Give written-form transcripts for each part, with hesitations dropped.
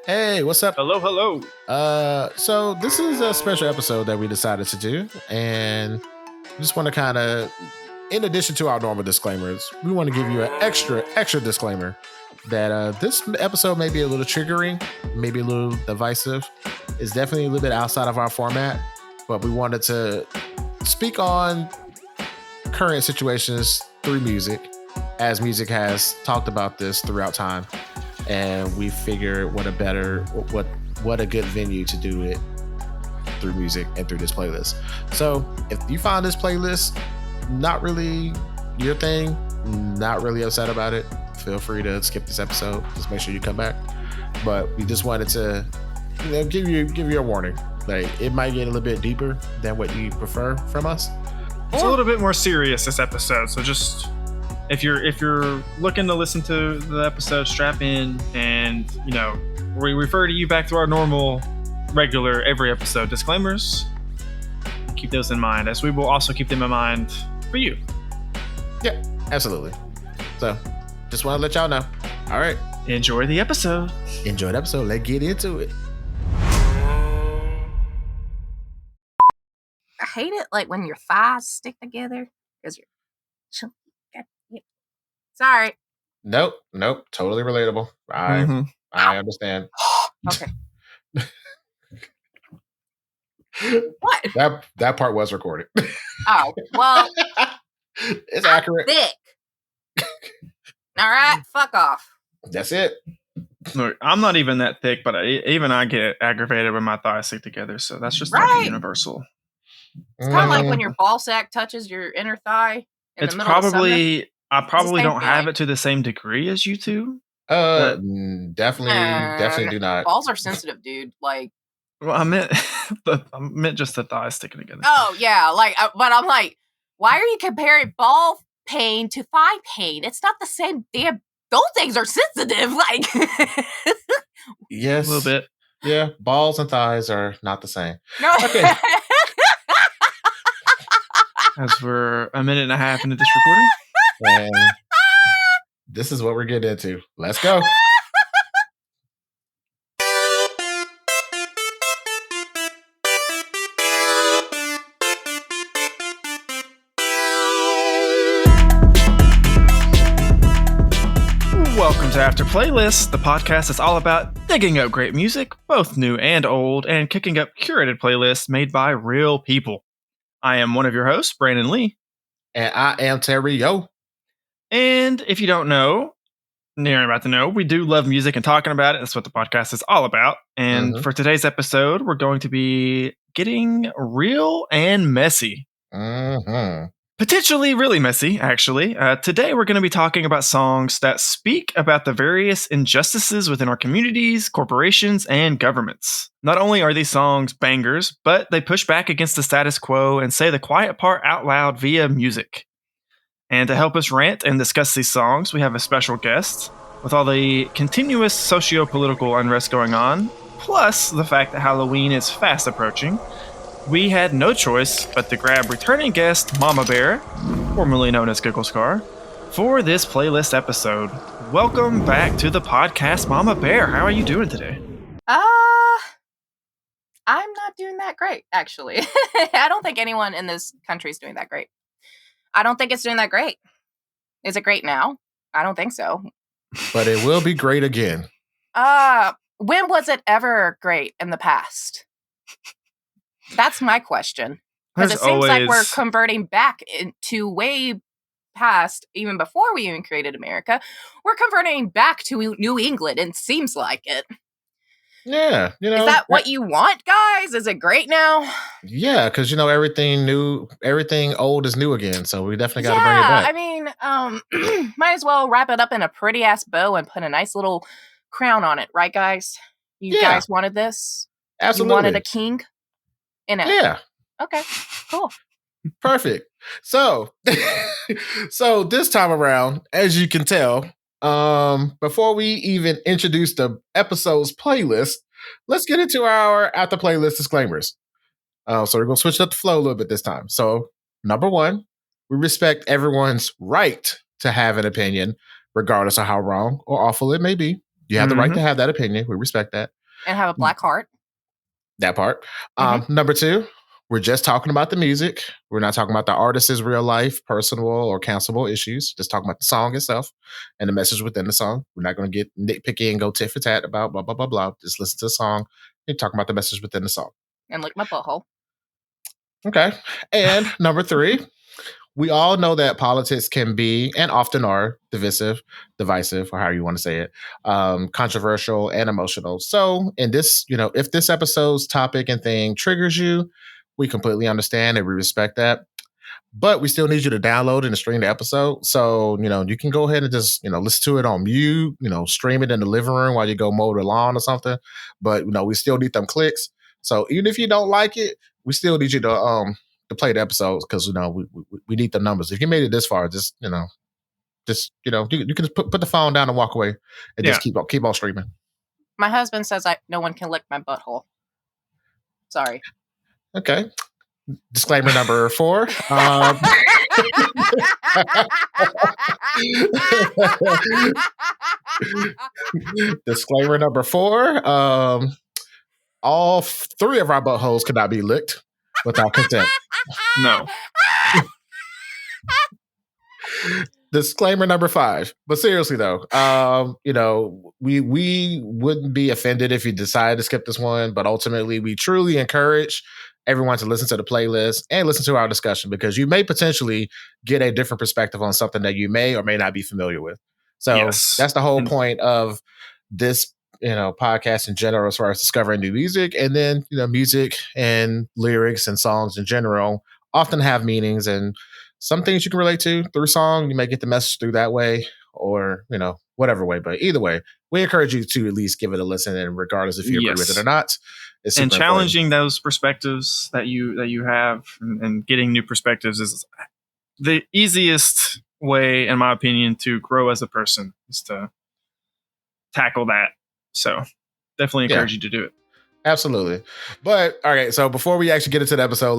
Hey, what's up? Hello, hello. So this is a special episode that we decided to do, and we just want to kind of, in addition to our normal disclaimers, we want to give you an extra disclaimer that this episode may be a little triggering, maybe a little divisive. It's definitely a little bit outside of our format, but we wanted to speak on current situations through music, as music has talked about this throughout time. And we figure what a good venue to do it through music and through this playlist. So if you find this playlist not really your thing, not really upset about it, feel free to skip this episode. Just make sure you come back. But we just wanted to, give you a warning. Like, it might get a little bit deeper than what you prefer from us. It's a little bit more serious this episode, so just if you're looking to listen to the episode, strap in, and we refer to you back to our normal, regular every episode disclaimers. Keep those in mind, as we will also keep them in mind for you. Yeah, absolutely. So just want to let y'all know. All right, enjoy the episode. Let's get into it. I hate it like when your thighs stick together because you're sorry. Nope. Totally relatable. I understand. Okay. What? That part was recorded. Oh, well. It's accurate. Thick. All right, fuck off. That's it. Look, I'm not even that thick, but even I get aggravated when my thighs stick together, so that's just right. Like universal. It's kind of like when your ball sack touches your inner thigh in the middle of summer. I probably don't have it to the same degree as you two. Definitely do not. Balls are sensitive, dude. Like, well, I meant just the thighs sticking together. Oh yeah, but I'm like, why are you comparing ball pain to thigh pain? It's not the same damn. Those things are sensitive. Like, yes, a little bit. Yeah, balls and thighs are not the same. No. Okay. As we're a minute and a half into this recording. And this is what we're getting into. Let's go. Welcome to After Playlist, the podcast that's all about digging up great music, both new and old, and kicking up curated playlists made by real people. I am one of your hosts, Brandon Lee. And I am Terry Yo. And if you don't know, you're about to know, we do love music and talking about it. That's what the podcast is all about. And for today's episode, we're going to be getting real and messy. Potentially really messy, actually. Today, we're going to be talking about songs that speak about the various injustices within our communities, corporations, and governments. Not only are these songs bangers, but they push back against the status quo and say the quiet part out loud via music. And to help us rant and discuss these songs, we have a special guest. With all the continuous socio-political unrest going on, plus the fact that Halloween is fast approaching, we had no choice but to grab returning guest Mama Bear, formerly known as Giggle Scar, for this playlist episode. Welcome back to the podcast, Mama Bear. How are you doing today? I'm not doing that great, actually. I don't think anyone in this country is doing that great. I don't think it's doing that great. Is it great now? I don't think so. But it will be great again. When was it ever great in the past? That's my question. Because it seems like we're converting back into way past, even before we even created America. We're converting back to New England, and it seems like it. Yeah, is that what you want, guys? Is it great now? Yeah, because everything old is new again. So we definitely got to bring it back. I mean, might as well wrap it up in a pretty ass bow and put a nice little crown on it, right, guys? You guys wanted this? Absolutely. You wanted a king in it? Yeah. Okay. Cool. Perfect. So this time around, as you can tell, before we even introduce the episode's playlist, let's get into our After Playlist disclaimers. So we're going to switch up the flow a little bit this time. So number one, we respect everyone's right to have an opinion, regardless of how wrong or awful it may be. You have the right to have that opinion. We respect that. And have a black heart. That part. Number 2, we're just talking about the music. We're not talking about the artist's real life, personal, or cancelable issues. Just talking about the song itself and the message within the song. We're not going to get nitpicky and go tit for tat about blah, blah, blah, blah. Just listen to the song and talk about the message within the song. And lick my butthole. Okay. And number 3, we all know that politics can be, and often are, divisive, divisive, or however you want to say it, controversial and emotional. So in this, if this episode's topic and thing triggers you, we completely understand and we respect that. But we still need you to download and stream the episode. So, you can go ahead and just, listen to it on mute, stream it in the living room while you go mow the lawn or something. But, we still need them clicks. So even if you don't like it, we still need you to play the episodes because, we need the numbers. If you made it this far, you can put the phone down and walk away and just keep on streaming. My husband says no one can lick my butthole. Sorry. Okay. Disclaimer number 4. Disclaimer number 4. All 3 of our buttholes cannot be licked without consent. No. Disclaimer number 5. But seriously though, we wouldn't be offended if you decided to skip this one, but ultimately we truly encourage everyone to listen to the playlist and listen to our discussion because you may potentially get a different perspective on something that you may or may not be familiar with. So that's the whole point of this, podcast in general, as far as discovering new music. And then, music and lyrics and songs in general often have meanings, and some things you can relate to through song. You may get the message through that way or, whatever way. But either way, we encourage you to at least give it a listen, and regardless if you agree with it or not. It's and challenging important. Those perspectives that you have and getting new perspectives is the easiest way, in my opinion, to grow as a person, is to tackle that. So definitely encourage you to do it. Absolutely. But all right, so before we actually get into the episode,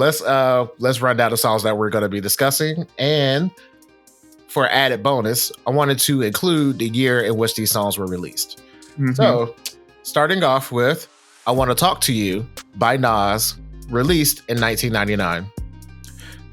let's run down the songs that we're going to be discussing. And for added bonus, I wanted to include the year in which these songs were released. Mm-hmm. So starting off with I Want to Talk to You by Nas, released in 1999.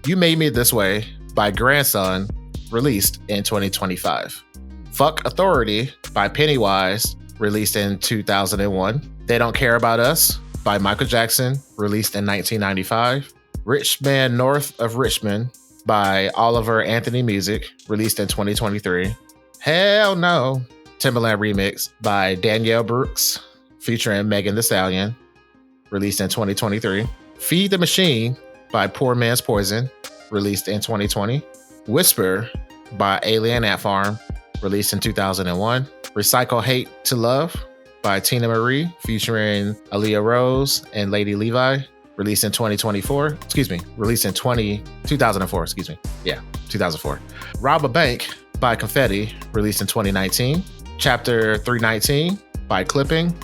You Made Me This Way by Grandson, released in 2025. Fuck Authority by Pennywise, released in 2001. They Don't Care About Us by Michael Jackson, released in 1995. Rich Man North of Richmond by Oliver Anthony Music, released in 2023. Hell No, Timbaland remix by Danielle Brooks, featuring Megan Thee Stallion, released in 2023. Feed the Machine by Poor Man's Poison, released in 2020. Whisper by Alien Ant Farm, released in 2001. Recycle Hate to Love by Tina Marie, featuring Aaliyah Rose and Lady Levi, released in 2004. Released in 2004. Yeah, 2004. Rob a Bank by Confetti, released in 2019. Chapter 319 by Clipping,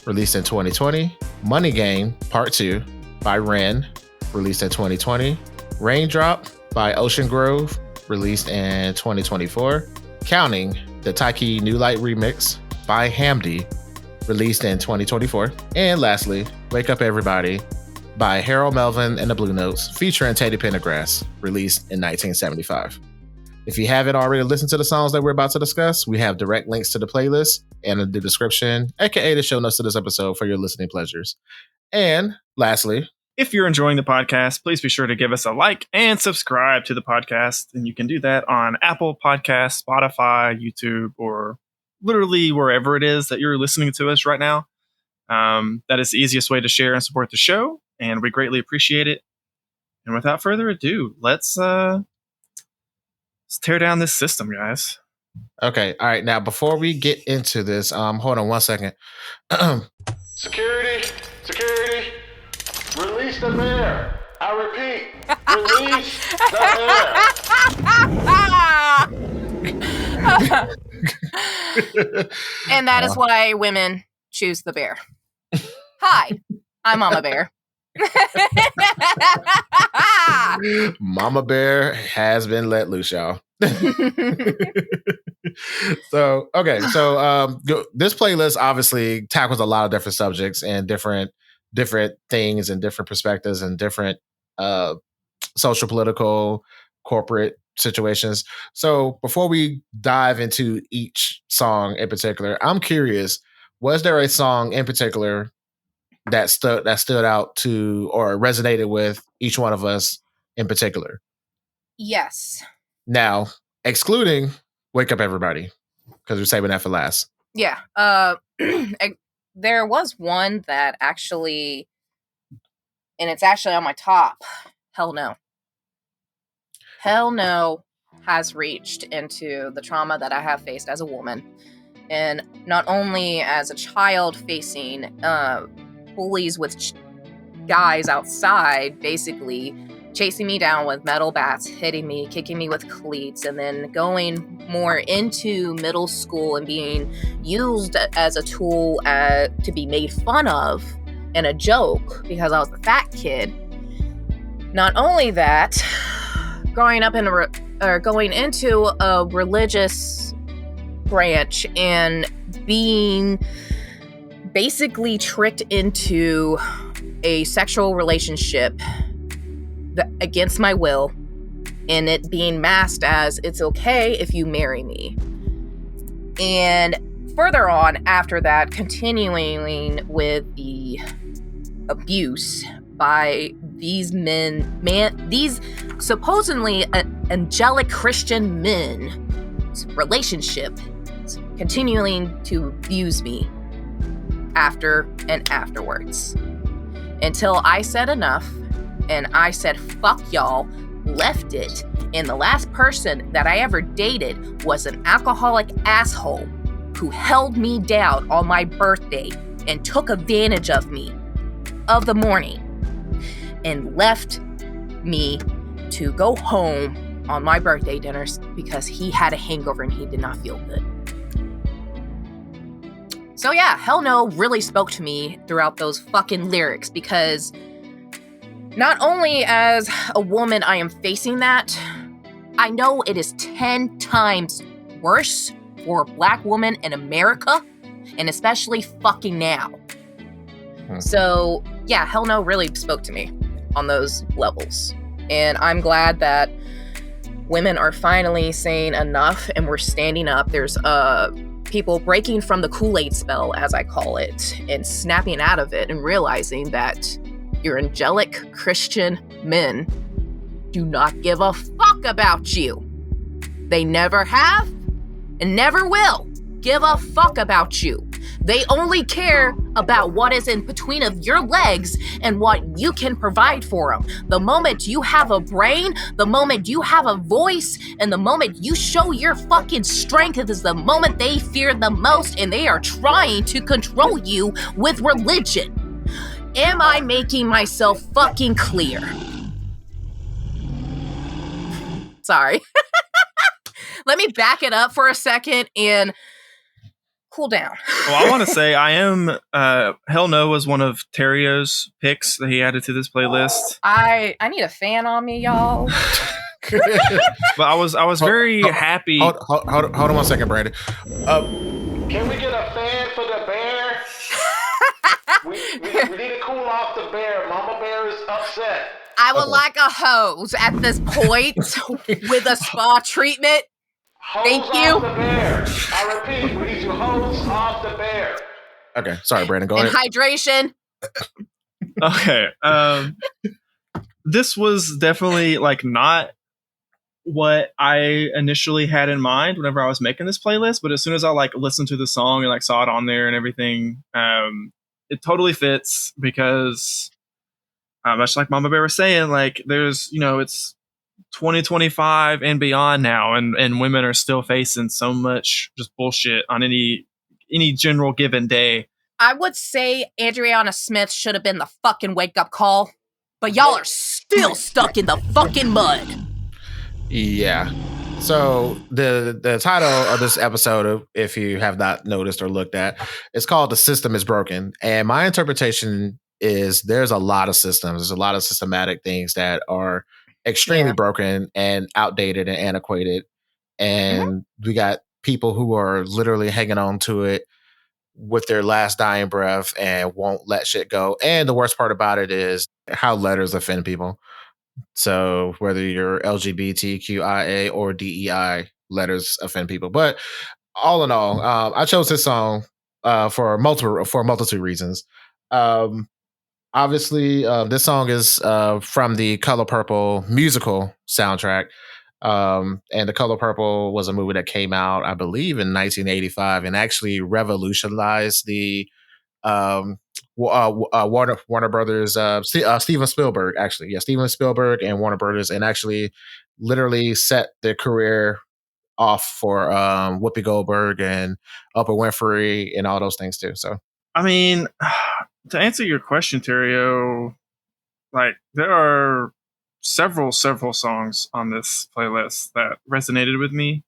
released in 2020. Money Game Part 2 by Ren, released in 2020. Raindrop by Ocean Grove, released in 2024. Counting, the Taiki New Light remix by Hamdi, released in 2024. And lastly, Wake Up Everybody by Harold Melvin and the Blue Notes, featuring Teddy Pendergrass, released in 1975. If you haven't already listened to the songs that we're about to discuss, we have direct links to the playlist and in the description, aka the show notes to this episode for your listening pleasures. And lastly, if you're enjoying the podcast, please be sure to give us a like and subscribe to the podcast. And you can do that on Apple Podcasts, Spotify, YouTube, or literally wherever it is that you're listening to us right now. That is the easiest way to share and support the show, and we greatly appreciate it. And without further ado, let's tear down this system, guys. Okay. All right. Now, before we get into this, hold on one second. Security. Release the bear. I repeat, release the bear. And that is why women choose the bear. Hi, I'm Mama Bear. Mama Bear has been let loose, y'all. So this playlist obviously tackles a lot of different subjects and different things and different perspectives and different social, political, corporate situations. So before we dive into each song in particular, I'm curious, was there a song in particular that stood out to or resonated with each one of us in particular? Yes. Now, excluding Wake Up Everybody, because we're saving that for last. Yeah. There was one that actually, and it's actually on my top. Hell No. Hell No has reached into the trauma that I have faced as a woman. And not only as a child facing bullies with guys outside, basically chasing me down with metal bats, hitting me, kicking me with cleats, and then going more into middle school and being used as a tool to be made fun of and a joke because I was the fat kid. Not only that, growing up going into a religious branch and being basically tricked into a sexual relationship against my will, and it being masked as it's okay if you marry me. And further on after that, continuing with the abuse by these these supposedly angelic Christian men, relationship, continuing to abuse me after and afterwards. Until I said enough, and I said, fuck y'all, left it, and the last person that I ever dated was an alcoholic asshole who held me down on my birthday and took advantage of me of the morning and left me to go home on my birthday dinners because he had a hangover and he did not feel good. So yeah, Hell No really spoke to me throughout those fucking lyrics, because not only as a woman I am facing that, I know it is 10 times worse for a black woman in America, and especially fucking now. So yeah, Hell No really spoke to me on those levels. And I'm glad that women are finally saying enough and we're standing up. There's people breaking from the Kool-Aid spell, as I call it, and snapping out of it and realizing that your angelic Christian men do not give a fuck about you. They never have and never will give a fuck about you. They only care about what is in between of your legs and what you can provide for them. The moment you have a brain, the moment you have a voice, and the moment you show your fucking strength is the moment they fear the most, and they are trying to control you with religion. Am I making myself fucking clear? Sorry. Let me back it up for a second and cool down. Well, I want to say I am Hell No was one of Terrio's picks that he added to this playlist. I need a fan on me, y'all. But I was very happy. Hold on 1 second, Brandon. Can we get a fan for the bear? we need to cool off the bear. Mama Bear is upset. I would like a hose at this point with a spa treatment. Hose Thank off you. the bear. I repeat, we need to hose off the bear. Okay, sorry, Brandon. Go and ahead. Hydration. Okay. This was definitely like not what I initially had in mind whenever I was making this playlist, but as soon as I like listened to the song and like saw it on there and everything, it totally fits because much like Mama Bear was saying, like there's, it's 2025 and beyond now, and women are still facing so much just bullshit on any general given day. I would say Adriana Smith should have been the fucking wake-up call, but y'all are still stuck in the fucking mud. Yeah. So the title of this episode, if you have not noticed or looked at, it's called "The System Is Broken." And my interpretation is there's a lot of systems. There's a lot of systematic things that are extremely broken and outdated and antiquated. And we got people who are literally hanging on to it with their last dying breath and won't let shit go. And the worst part about it is how letters offend people. So whether you're LGBTQIA or DEI, letters offend people. But all in all, I chose this song for a multitude reasons. Obviously, this song is from the Color Purple musical soundtrack. And The Color Purple was a movie that came out, I believe, in 1985 and actually revolutionized the Warner Brothers, Steven Spielberg, actually. Yeah, Steven Spielberg and Warner Brothers, and actually literally set their career off for Whoopi Goldberg and Oprah Winfrey and all those things too. So, I mean, to answer your question, Terrio, like there are several songs on this playlist that resonated with me.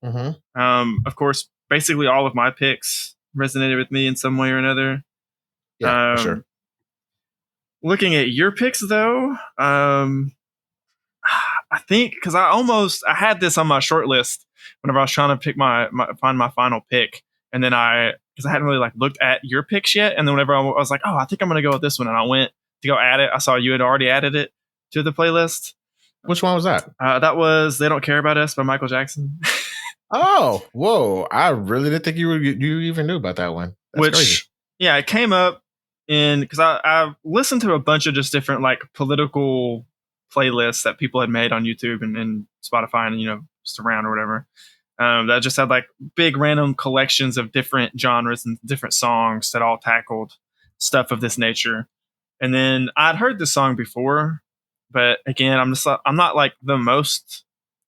Of course, basically all of my picks resonated with me in some way or another. Yeah, for sure. Looking at your picks, though, I think because I had this on my short list whenever I was trying to pick find my final pick, and then because I hadn't really like looked at your picks yet, and then whenever I was like, oh, I think I'm gonna go with this one, and I went to go add it, I saw you had already added it to the playlist. Which one was that? That was "They Don't Care About Us" by Michael Jackson. Oh, whoa! I really didn't think you even knew about that one. That's crazy. Yeah, it came up because I listened to a bunch of just different like political playlists that people had made on YouTube and Spotify and just around or whatever. That just had like big random collections of different genres and different songs that all tackled stuff of this nature. And then I'd heard this song before, but again, I'm not like the most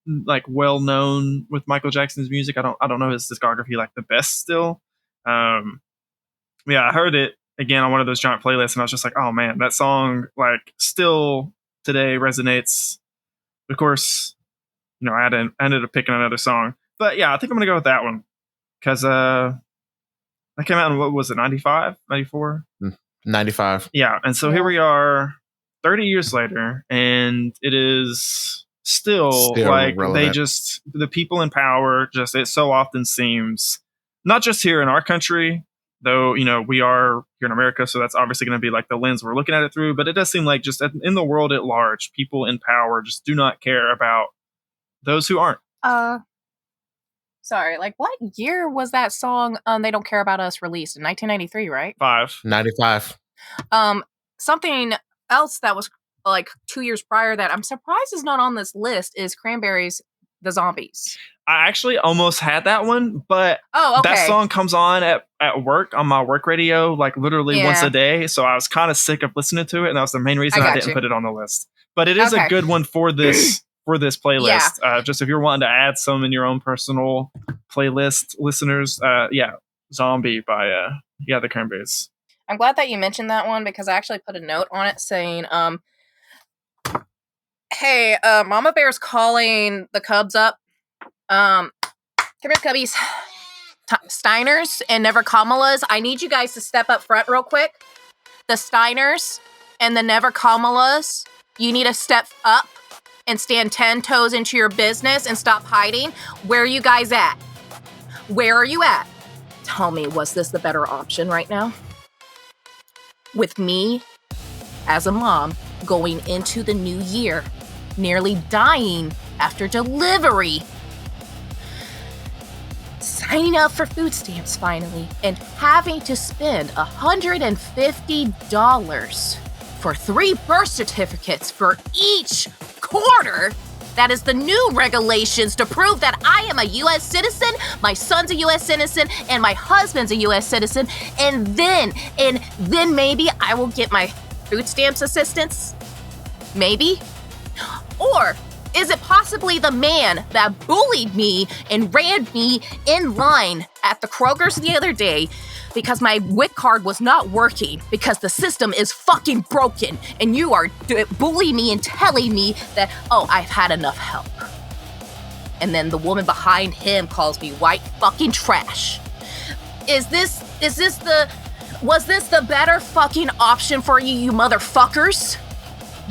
like well known with Michael Jackson's music. I don't know his discography like the best still. Yeah, I heard it again on one of those giant playlists, and I was just like, oh man, that song like still today resonates. Of course, I ended up picking another song, but yeah, I think I'm gonna go with that one because that came out in, what was it, 95, 94? 95. Yeah, and so here we are 30 years later, and it is still like relevant. The people in power, just it so often seems, not just here in our country, though, we are here in America, so that's obviously going to be like the lens we're looking at it through, but it does seem like just in the world at large, people in power just do not care about those who aren't. Sorry, like what year was that song, They Don't Care About Us, released? In 1993, right? 95. Something else that was like 2 years prior that I'm surprised is not on this list is Cranberries' The Zombies. I actually almost had that one, but that song comes on at work on my work radio like literally once a day, so I was kind of sick of listening to it, and that was the main reason I didn't put it on the list. But it is a good one for this playlist. Yeah. Just if you're wanting to add some in your own personal playlist, listeners, Zombie by the Cranberries. I'm glad that you mentioned that one because I actually put a note on it saying, hey, Mama Bear's calling the Cubs up. Come here, Cubbies. Steiners and Never Kamalas. I need you guys to step up front real quick. The Steiners and the Never Kamalas, you need to step up and stand 10 toes into your business and stop hiding. Where are you guys at? Where are you at? Tell me, was this the better option right now? With me, as a mom, going into the new year, nearly dying after delivery, signing up for food stamps finally, and having to spend $150 for 3 birth certificates for each quarter. That is the new regulations to prove that I am a U.S. citizen, my son's a U.S. citizen, and my husband's a U.S. citizen, and then maybe I will get my food stamps assistance? Maybe? Or is it possibly the man that bullied me and ran me in line at the Kroger's the other day because my WIC card was not working because the system is fucking broken and you are bullying me and telling me that, oh, I've had enough help. And then the woman behind him calls me white fucking trash. Was this the better fucking option for you motherfuckers?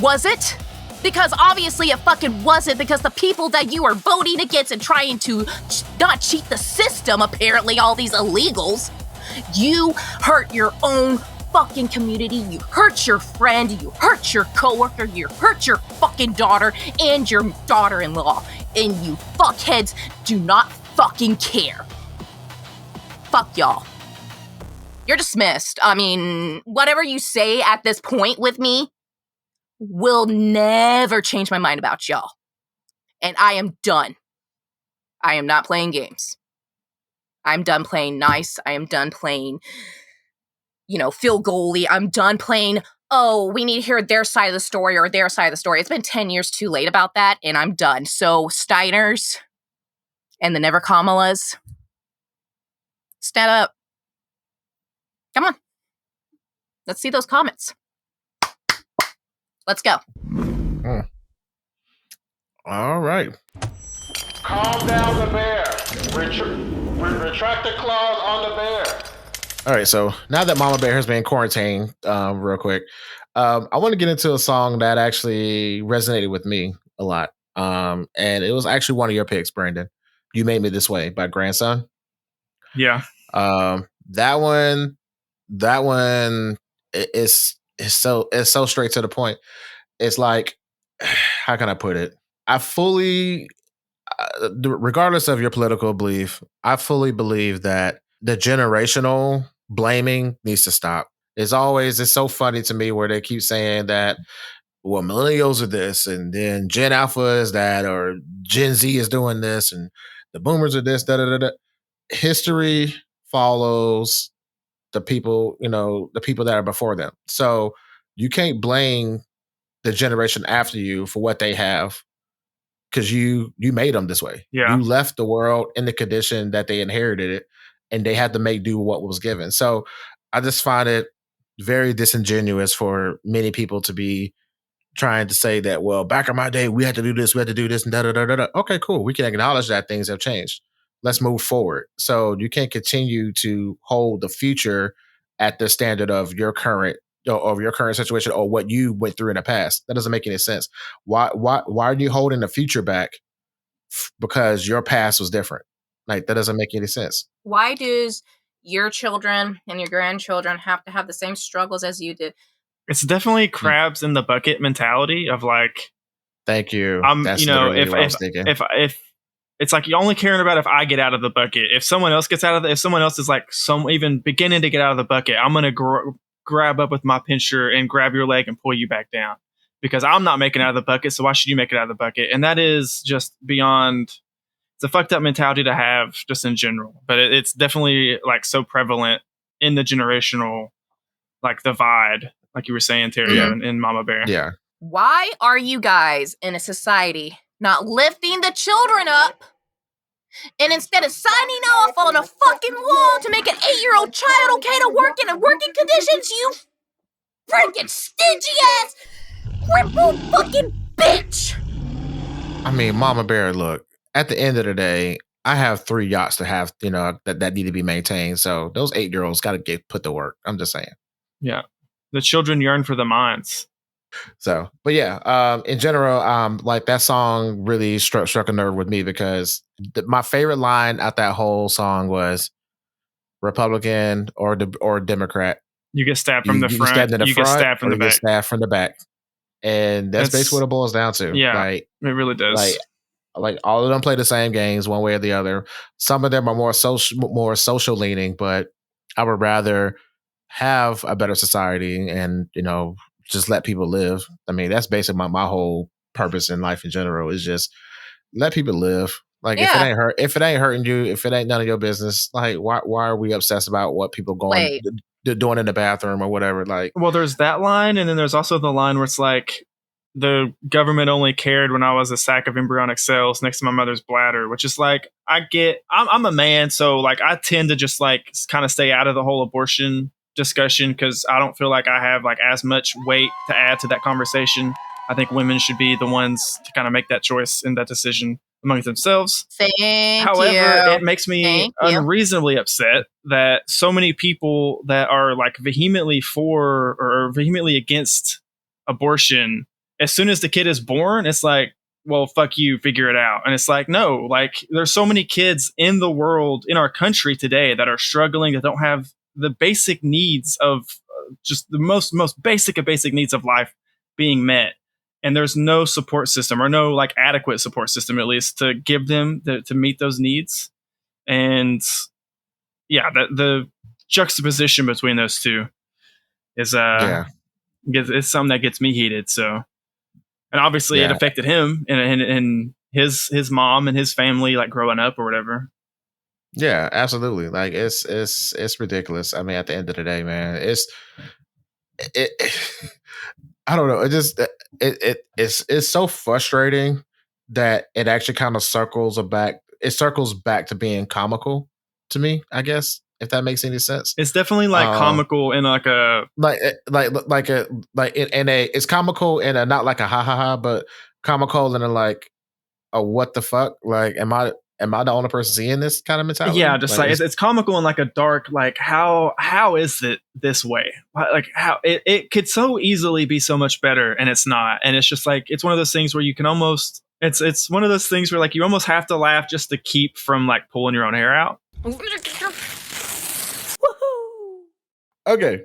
Was it? Because obviously it fucking wasn't, because the people that you are voting against and trying to not cheat the system, apparently all these illegals, you hurt your own fucking community, you hurt your friend, you hurt your coworker, you hurt your fucking daughter and your daughter-in-law, and you fuckheads do not fucking care. Fuck y'all. You're dismissed. I mean, whatever you say at this point with me will never change my mind about y'all. And I am done. I am not playing games. I'm done playing nice. I am done playing, field goalie. I'm done playing, we need to hear their side of the story or their side of the story. It's been 10 years too late about that, and I'm done. So, Steiners and the Never Kamalas, stand up. Come on. Let's see those comments. Let's go. All right. Calm down the bear. Retract the claws on the bear. All right, so now that Mama Bear has been quarantined, real quick, I want to get into a song that actually resonated with me a lot. And it was actually one of your picks, Brandon. You Made Me This Way by Grandson. Yeah. That one is so straight to the point. It's like, how can I put it? I fully, regardless of your political belief, I fully believe that the generational blaming needs to stop. It's so funny to me where they keep saying that, well, millennials are this, and then Gen Alpha is that, or Gen Z is doing this, and the boomers are this, History follows the people, the people that are before them. So you can't blame the generation after you for what they have, because you made them this way. Yeah. You left the world in the condition that they inherited it, and they had to make do with what was given. So I just find it very disingenuous for many people to be trying to say that, well, back in my day, we had to do this, and da-da-da-da-da. Okay, cool. We can acknowledge that things have changed. Let's move forward. So you can't continue to hold the future at the standard of your current situation or what you went through in the past. That doesn't make any sense. Why are you holding the future back because your past was different? Like, that doesn't make any sense. Why does your children and your grandchildren have to have the same struggles as you did? It's definitely crabs in the bucket mentality of like, thank you. That's if it's like you only caring about if I get out of the bucket. If someone else gets out of if someone else is like even beginning to get out of the bucket, I'm gonna grab up with my pincher and grab your leg and pull you back down because I'm not making it out of the bucket. So why should you make it out of the bucket? And that is just beyond. It's a fucked up mentality to have just in general, but it's definitely like so prevalent in the generational like divide, like you were saying, Terry, and Mama Bear. Yeah. Why are you guys in a society not lifting the children up, and instead of signing off on a fucking wall to make an 8-year-old child okay to work in working conditions, you freaking stingy ass crippled fucking bitch? I mean, Mama Bear, look, at the end of the day, I have 3 yachts to have, that need to be maintained. So those 8-year-olds got to get put to work. I'm just saying. Yeah. The children yearn for the mines. So, but yeah, in general, like that song really struck a nerve with me because my favorite line out that whole song was Republican or Democrat. You get stabbed from the front. You get stabbed from the back. Get stabbed from the back. And that's basically what it boils down to. Yeah, like, it really does. Like all of them play the same games one way or the other. Some of them are more social leaning, but I would rather have a better society and, just let people live. I mean, that's basically my whole purpose in life in general is just let people live. Like if it ain't hurting you, if it ain't none of your business, like why are we obsessed about what people doing in the bathroom or whatever? Like, well, there's that line, and then there's also the line where it's like the government only cared when I was a sack of embryonic cells next to my mother's bladder, which is like I'm a man, so like I tend to just like kind of stay out of the whole abortion discussion because I don't feel like I have like as much weight to add to that conversation. I think women should be the ones to kind of make that choice and that decision amongst themselves. However, it makes me unreasonably upset that so many people that are like vehemently for or vehemently against abortion as soon as the kid is born, it's like, well, fuck you, figure it out. And it's like, no, like there's so many kids in the world, in our country today that are struggling, that don't have the basic needs of just the most basic of basic needs of life being met. And there's no support system, or no like adequate support system, at least, to give them to meet those needs. And yeah, the juxtaposition between those two is it's something that gets me heated. So, and obviously it affected him and his mom and his family, like growing up or whatever. Yeah, absolutely. Like it's ridiculous. I mean, at the end of the day, man, I don't know. It's so frustrating that it actually kind of circles back to being comical to me, I guess, if that makes any sense. It's definitely like comical in like a it's comical in a not like a ha ha ha, but comical in a like a what the fuck? Like, am I the only person seeing this kind of mentality? Yeah, just like it's comical in like a dark, like how is it this way? Like how it could so easily be so much better, and it's not. And it's just like it's one of those things where you can almost it's one of those things where like you almost have to laugh just to keep from like pulling your own hair out. Okay,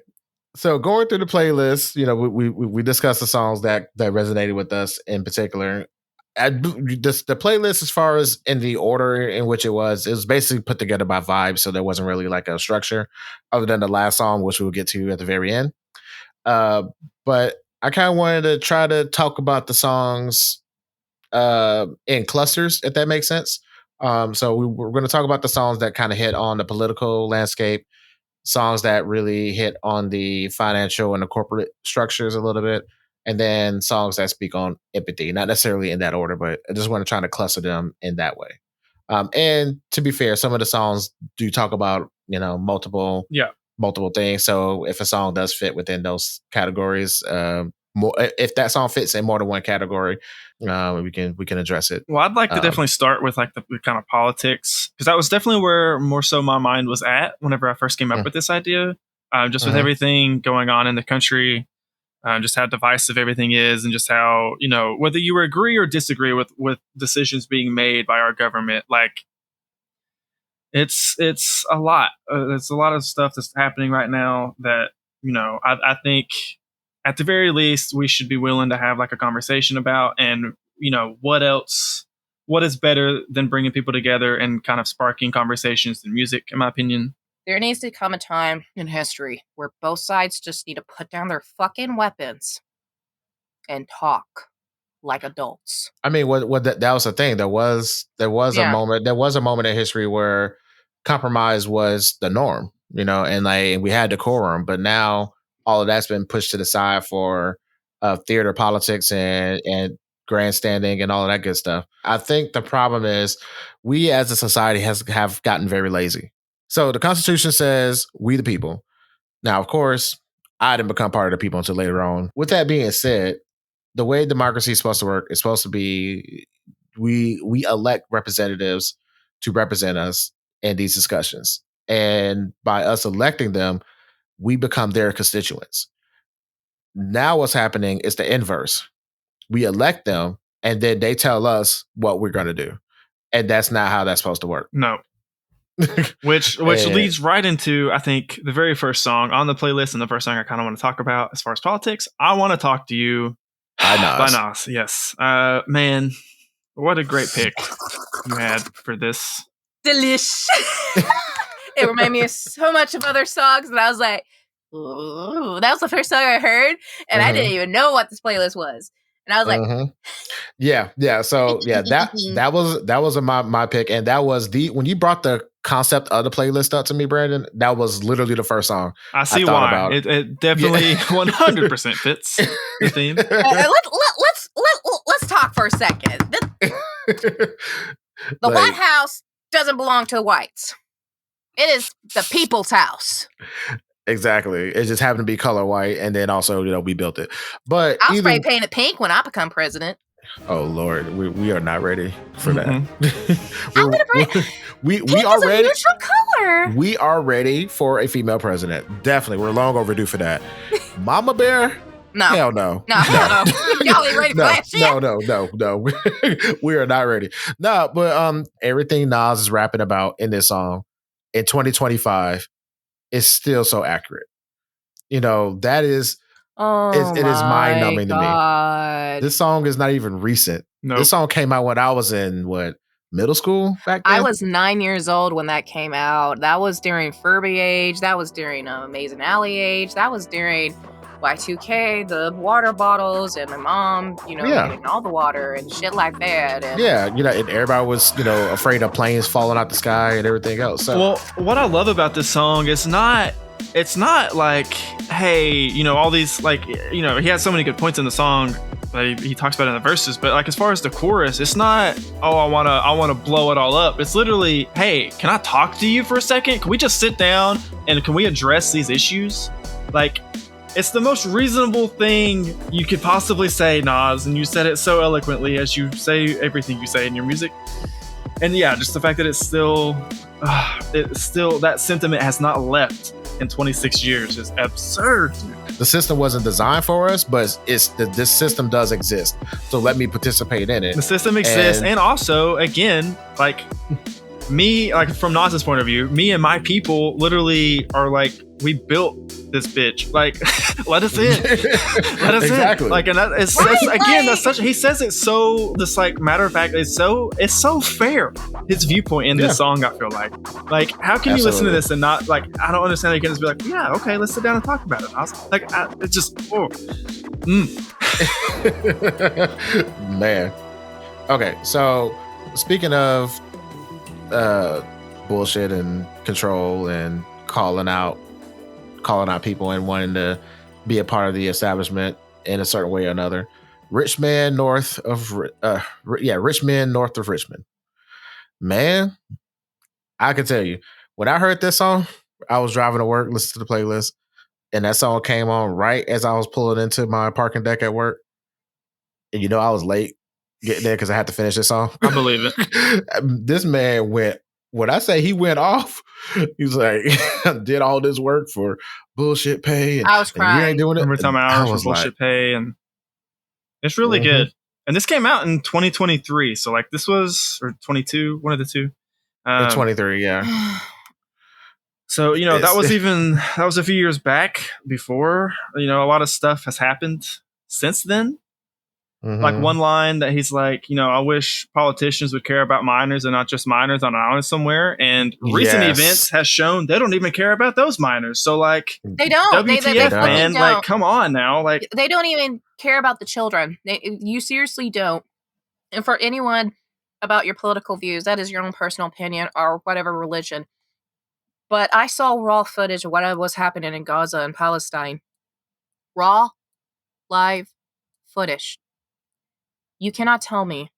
so going through the playlist, you know, we discussed the songs that resonated with us in particular. The playlist, as far as in the order in which it was basically put together by vibes, so there wasn't really like a structure other than the last song, which we'll get to at the very end. But I kind of wanted to try to talk about the songs in clusters, if that makes sense. So we're going to talk about the songs that kind of hit on the political landscape, songs that really hit on the financial and the corporate structures a little bit, and then songs that speak on empathy, not necessarily in that order, but I just want to try to cluster them in that way. And to be fair, some of the songs do talk about, you know, multiple things. So if a song does fit within those categories, if that song fits in more than one category, we can address it. Well, I'd like to definitely start with like the kind of politics, because that was definitely where more so my mind was at whenever I first came up with this idea. Just with everything going on in the country, just how divisive everything is, and just how, you know, whether you agree or disagree with decisions being made by our government, like it's a lot. There's a lot of stuff that's happening right now that, you know, I think at the very least we should be willing to have like a conversation about. And, you know, what is better than bringing people together and kind of sparking conversations through music, in my opinion. There needs to come a time in history where both sides just need to put down their fucking weapons and talk like adults. I mean, what that was the thing. There was a moment. There was a moment in history where compromise was the norm, you know, and like we had decorum. But now all of that's been pushed to the side for theater politics and grandstanding and all of that good stuff. I think the problem is we as a society have gotten very lazy. So the Constitution says we the people. Now, of course, I didn't become part of the people until later on. With that being said, the way democracy is supposed to work is supposed to be we elect representatives to represent us in these discussions. And by us electing them, we become their constituents. Now what's happening is the inverse. We elect them and then they tell us what we're going to do. And that's not how that's supposed to work. No. which leads right into, I think, the very first song on the playlist, and the first song I kind of want to talk about as far as politics. I Want to Talk to You by Nas. Yes. Man, what a great pick you had for this. Delish. It reminded me of so much of other songs, and I was like, ooh, that was the first song I heard, and I didn't even know what this playlist was. And I was like, yeah. So yeah, that was my pick, and that was when you brought the concept of the playlist up to me, Brandon. That was literally the first song. I see why it definitely 100% fits the theme. Let's talk for a second. The White House doesn't belong to the whites. It is the people's house. Exactly. It just happened to be color white, and then also, you know, we built it. But I'll spray paint it pink when I become president. Oh Lord, we are not ready for that. I'm gonna bring we are ready. A neutral color. We are ready for a female president. Definitely, we're long overdue for that. Mama Bear No. Hell no. No. Y'all ain't ready for that shit. No. We are not ready. No, but everything Nas is rapping about in this song in 2025 is still so accurate. You know, that is it is mind-numbing to me. This song is not even recent. Nope. This song came out when I was in middle school back then? I was 9 years old when that came out. That was during Furby age. That was during Amazing Alley age. That was during Y2K, the water bottles, and my mom, getting all the water and shit like that. And and everybody was, afraid of planes falling out the sky and everything else. So. Well, what I love about this song is it's not like, hey, all these, like, he has so many good points in the song that he talks about in the verses, but like as far as the chorus, it's not, I want to blow it all up. It's literally, hey, can I talk to you for a second? Can we just sit down and can we address these issues? Like, it's the most reasonable thing you could possibly say, Nas, and you said it so eloquently as you say everything you say in your music. And yeah, just the fact that it's still that sentiment has not left in 26 years is absurd. The system wasn't designed for us, but this system does exist. So let me participate in it. The system exists, and also, again, like me, like from Nas's point of view, me and my people literally are like, we built this bitch. Like, let us in. Let us in. Like, and that's such. He says it so this like matter of fact. It's so fair. His viewpoint in this song, I feel like how can you listen to this and not like? I don't understand. You can just be like, yeah, okay, let's sit down and talk about it. I was like, it's just man. Okay, so speaking of bullshit and control and calling out people and wanting to be a part of the establishment in a certain way or another. Richmond, north of Richmond. Man, I can tell you, when I heard this song, I was driving to work, listening to the playlist, and that song came on right as I was pulling into my parking deck at work. And I was late getting there because I had to finish this song. I believe it. This man went, when I say he went off, he's like, did all this work for bullshit pay. And, I was crying. You ain't doing it. Every time hours for bullshit pay. And it's really good. And this came out in 2023. So like this was, or 22, one of the two. 23, yeah. So, that was a few years back before, a lot of stuff has happened since then. Mm-hmm. Like one line that he's like, I wish politicians would care about minors and not just minors on an island somewhere. And recent events has shown they don't even care about those minors. So like, they don't. WTF, man, don't. Like, come on now. Like, they don't even care about the children. You seriously don't. And for anyone about your political views, that is your own personal opinion or whatever religion. But I saw raw footage of what was happening in Gaza and Palestine. Raw, live footage. You cannot tell me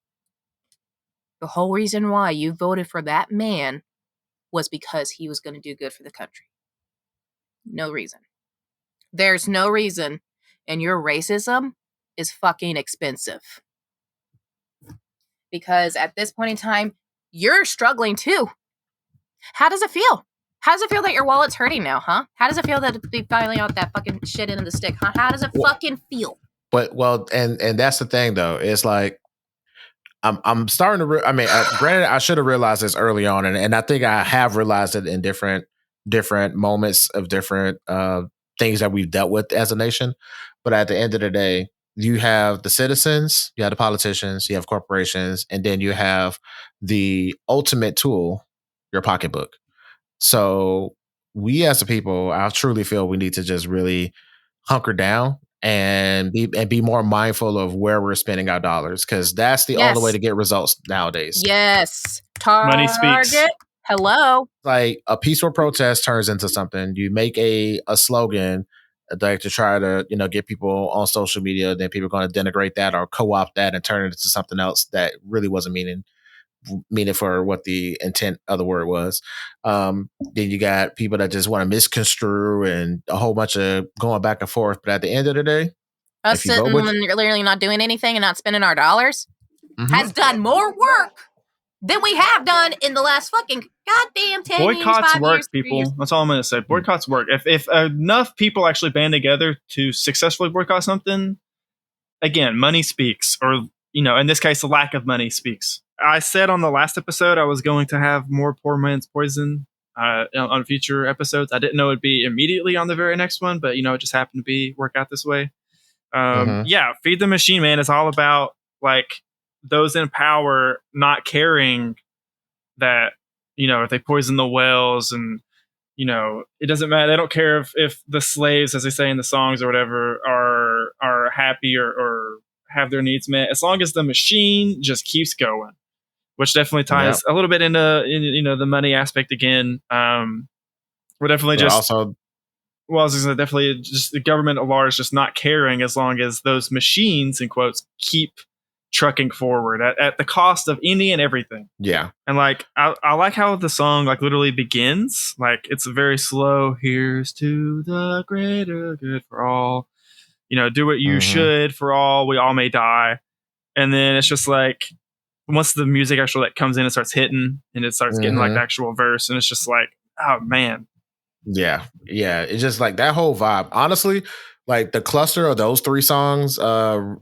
the whole reason why you voted for that man was because he was going to do good for the country. No reason. There's no reason. And your racism is fucking expensive. Because at this point in time, you're struggling too. How does it feel? How does it feel that your wallet's hurting now, huh? How does it feel that be filing out that fucking shit into the stick, huh? How does it fucking feel? But and that's the thing though. It's like I'm starting to. Granted, I should have realized this early on, and I think I have realized it in different moments of different things that we've dealt with as a nation. But at the end of the day, you have the citizens, you have the politicians, you have corporations, and then you have the ultimate tool, your pocketbook. So we as a people, I truly feel we need to just really hunker down and be more mindful of where we're spending our dollars, because that's the only way to get results nowadays. Yes. Money speaks. Hello. Like a peaceful protest turns into something. You make a slogan like to try to get people on social media, then people are going to denigrate that or co-opt that and turn it into something else that really wasn't meaning for what the intent of the word was. Then you got people that just want to misconstrue and a whole bunch of going back and forth. But at the end of the day, us sitting when you're literally not doing anything and not spending our dollars has done more work than we have done in the last fucking goddamn 10 boycotts years, work, years, people. years. That's all I'm going to say. Boycotts work. If enough people actually band together to successfully boycott something, again, money speaks, or in this case, the lack of money speaks. I said on the last episode I was going to have more poor man's poison on future episodes. I didn't know it'd be immediately on the very next one, but it just happened to work out this way. Yeah, Feed the Machine, man, is all about like those in power not caring that if they poison the wells, and it doesn't matter. They don't care if the slaves, as they say in the songs or whatever, are happy or have their needs met, as long as the machine just keeps going, which definitely ties a little bit into the money aspect again. We're definitely definitely just the government at large just not caring, as long as those machines, in quotes, keep trucking forward at the cost of any and everything. Yeah. And like I like how the song like literally begins. Like it's very slow. Here's to the greater good for all. Do what you should for all. We all may die. And then it's just like once the music actually like comes in and starts hitting, and it starts getting like the actual verse, and it's just like, oh man. Yeah. It's just like that whole vibe. Honestly, like the cluster of those three songs,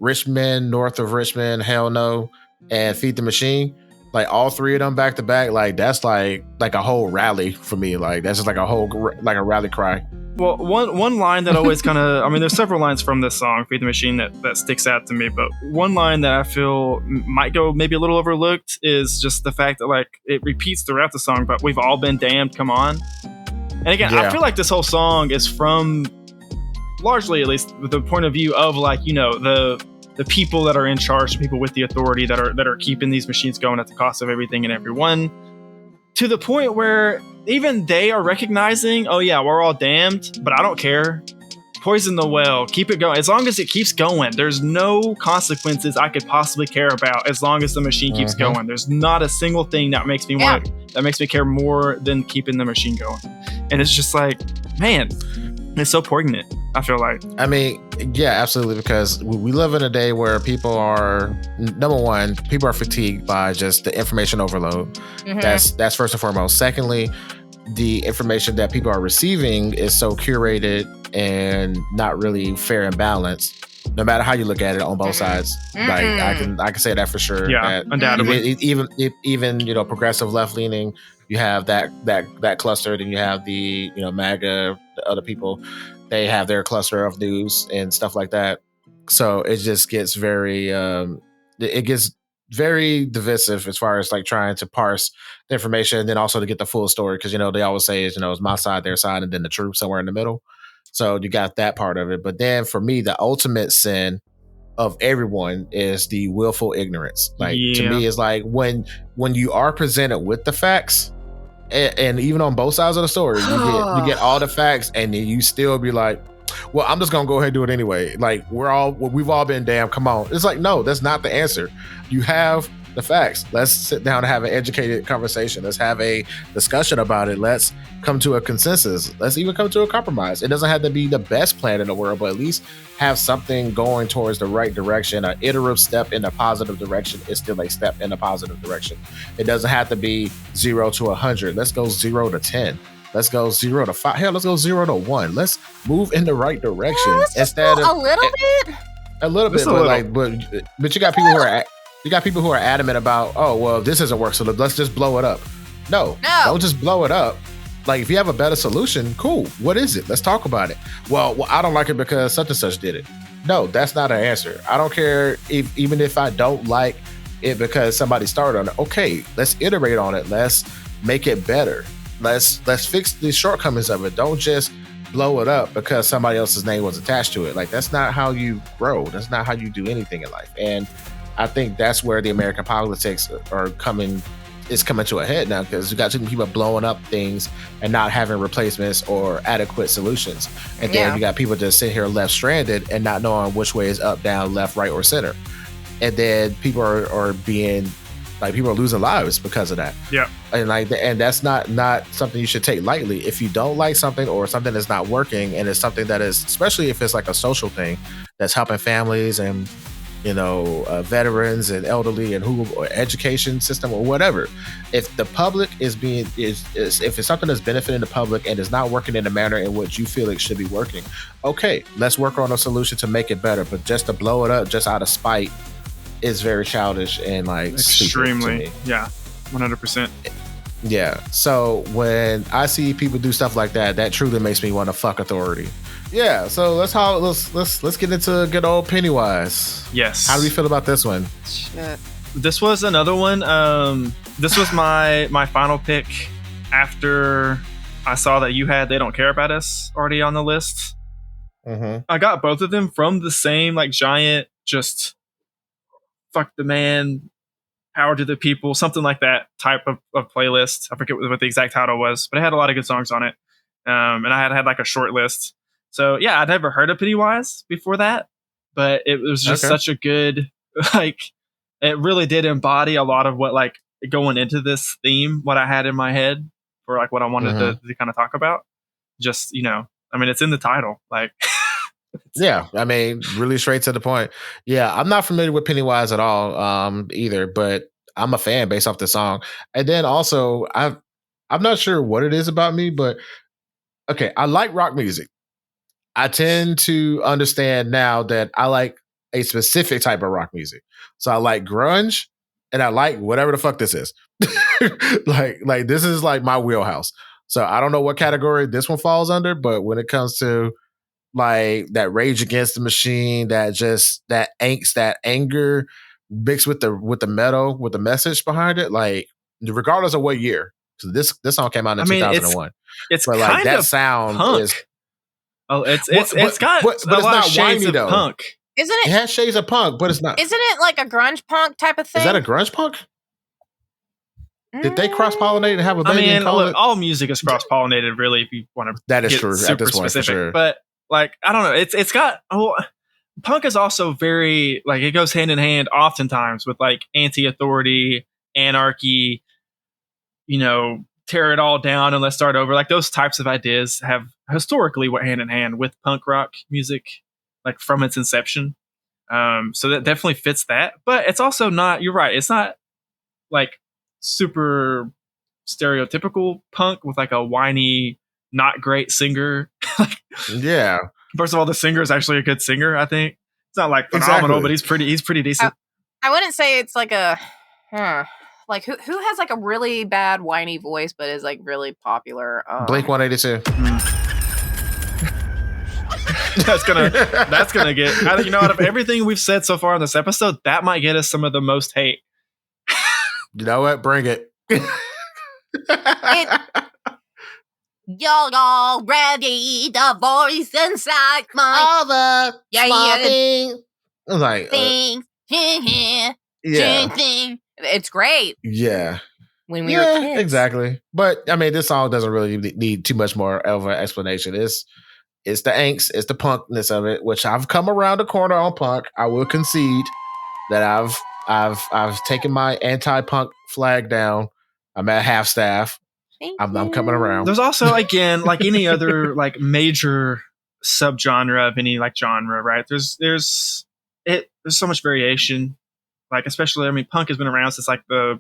Richmond, North of Richmond, Hell No, and Feed the Machine, like all three of them back to back, like that's like a whole rally for me. Like that's just like a rally cry. Well, one line that always kind of, I mean, there's several lines from this song, Feed the Machine, that sticks out to me, but one line that I feel might go maybe a little overlooked is just the fact that like it repeats throughout the song, but we've all been damned, come on. And again, I feel like this whole song is from, largely at least, the point of view of like, the people that are in charge, the people with the authority that are keeping these machines going at the cost of everything and everyone, to the point where even they are recognizing, oh yeah, we're all damned, but I don't care. Poison the well, keep it going. As long as it keeps going, there's no consequences I could possibly care about as long as the machine keeps going. There's not a single thing that makes me that makes me care more than keeping the machine going. And it's just like, man, it's so poignant, I feel like. I mean, yeah, absolutely, because we live in a day where people are, number one, people are fatigued by just the information overload. That's first and foremost. Secondly, the information that people are receiving is so curated and not really fair and balanced, no matter how you look at it on both sides. Like I can say that for sure. Yeah, undoubtedly. Even progressive left leaning, you have that cluster, then you have the MAGA, the other people, they have their cluster of news and stuff like that. So it just gets very very divisive as far as like trying to parse the information, and then also to get the full story, because they always say it's my side, their side, and then the truth somewhere in the middle. So you got that part of it. But then for me, the ultimate sin of everyone is the willful ignorance. Like to me, it's like when you are presented with the facts, and even on both sides of the story, you get all the facts, and then you still be like, well, I'm just gonna go ahead and do it anyway. Like we've all been damned. Come on. It's like, no, that's not the answer. You have the facts. Let's sit down and have an educated conversation. Let's have a discussion about it. Let's come to a consensus. Let's even come to a compromise. It doesn't have to be the best plan in the world, but at least have something going towards the right direction. An iterative step in a positive direction is still a step in a positive direction. It doesn't have to be 0 to 100. Let's go 0 to 10. Let's go 0 to 5. Hell, let's go 0 to 1. Let's move in the right direction. Let's instead of a little bit. A little bit, but you got people who are adamant about, oh well, this doesn't work, so let's just blow it up. No, don't just blow it up. Like if you have a better solution, cool. What is it? Let's talk about it. Well, I don't like it because such and such did it. No, that's not an answer. I don't care even if I don't like it because somebody started on it. Okay, let's iterate on it. Let's make it better. Let's fix the shortcomings of it. Don't just blow it up because somebody else's name was attached to it. Like that's not how you grow. That's not how you do anything in life. And I think that's where the American politics is coming to a head now, because you got too many people blowing up things and not having replacements or adequate solutions. And then you got people just sitting here left stranded and not knowing which way is up, down, left, right, or center. And then people are being like, people are losing lives because of that. Yeah. And that's not something you should take lightly. If you don't like something or something that's not working, and it's something that is, especially if it's like a social thing that's helping families and veterans and elderly and or education system or whatever. If the public if it's something that's benefiting the public and is not working in the manner in which you feel it should be working, okay, let's work on a solution to make it better. But just to blow it up just out of spite is very childish and like extremely, yeah, 100%. Yeah. So when I see people do stuff like that, that truly makes me want to fuck authority. Yeah. So let's get into good old Pennywise. Yes. How do we feel about this one? Shit. This was another one. This was my final pick after I saw that you had They Don't Care About Us already on the list. Mm-hmm. I got both of them from the same like giant, just fuck the man, power to the people, something like that type of playlist. I forget what the exact title was, but it had a lot of good songs on it. And I had like a short list. So yeah, I'd never heard of Pennywise before that, but it was just such a good, like, it really did embody a lot of what, like, going into this theme, what I had in my head for like what I wanted to kind of talk about. Just, I mean, it's in the title, like. Yeah, I mean, really straight to the point. Yeah, I'm not familiar with Pennywise at all either, but I'm a fan based off the song. And then also, I'm not sure what it is about me, but okay, I like rock music. I tend to understand now that I like a specific type of rock music. So I like grunge and I like whatever the fuck this is. like this is like my wheelhouse. So I don't know what category this one falls under, but when it comes to like that Rage Against the Machine, that angst, that anger mixed with the metal, with the message behind it, like regardless of what year. So this song came out in 2001. It's but kind like that of sound punk. is. Oh, it's got but a it's lot not of shades whiny, of though. punk. Isn't it? It has shades of punk, but it's not. Isn't it like a grunge punk type of thing? Is that a grunge punk? Did they cross-pollinate and have a baby? I mean, look, all music is cross-pollinated, really, if you want to that is get true super at this point, specific. for sure. But like, I don't know, it's got punk is also very like it goes hand in hand oftentimes with like anti-authority, anarchy, tear it all down and let's start over. Like those types of ideas have historically went hand in hand with punk rock music, like from its inception. So that definitely fits that, but it's also not. You're right. It's not like super stereotypical punk with like a whiny, not great singer. Yeah. First of all, the singer is actually a good singer. I think it's not like phenomenal, but he's pretty decent. I wouldn't say it's like a. Like who has like a really bad whiny voice but is like really popular? Blink 182. That's gonna get out of everything we've said so far in this episode, that might get us some of the most hate. You know what? Bring it. You're already the voice inside my the things. Like thing. yeah. Thing. It's great. Yeah. When we were kids. Exactly. But I mean, this song doesn't really need too much more of an explanation. It's the angst, it's the punkness of it, which I've come around the corner on punk. I will concede that I've taken my anti-punk flag down. I'm at half staff. I'm coming around. There's also, again, like any other like major subgenre of any like genre, right? There's so much variation. Like especially, I mean, punk has been around since like the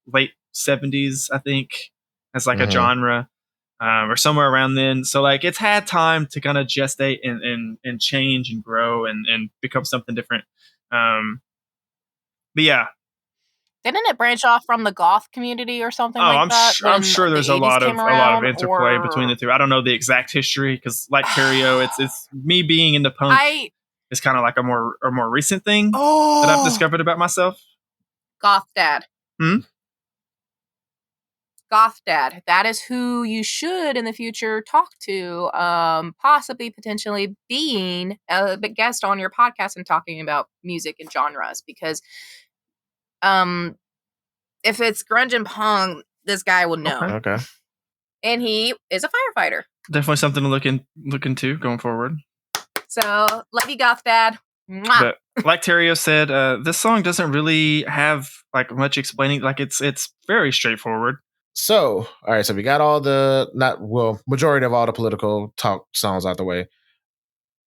late 70s, I think, as like a genre, or somewhere around then. So like it's had time to kind of gestate and change and grow and become something different. But yeah. Didn't it branch off from the goth community or something like that? I'm sure there's a lot of interplay between the two. I don't know the exact history because, like Terrio, it's me being into punk. It's kind of like a more recent thing that I've discovered about myself. Goth Dad. Goth Dad. That is who you should in the future talk to, possibly potentially being a guest on your podcast and talking about music and genres, because if it's grunge and punk, this guy will know. Okay. And he is a firefighter. Definitely something to look into going forward. So, love you, Goth Dad. Mwah. But like Terrio said, this song doesn't really have like much explaining. Like it's very straightforward. So, all right. So we got all majority of all the political talk songs out the way.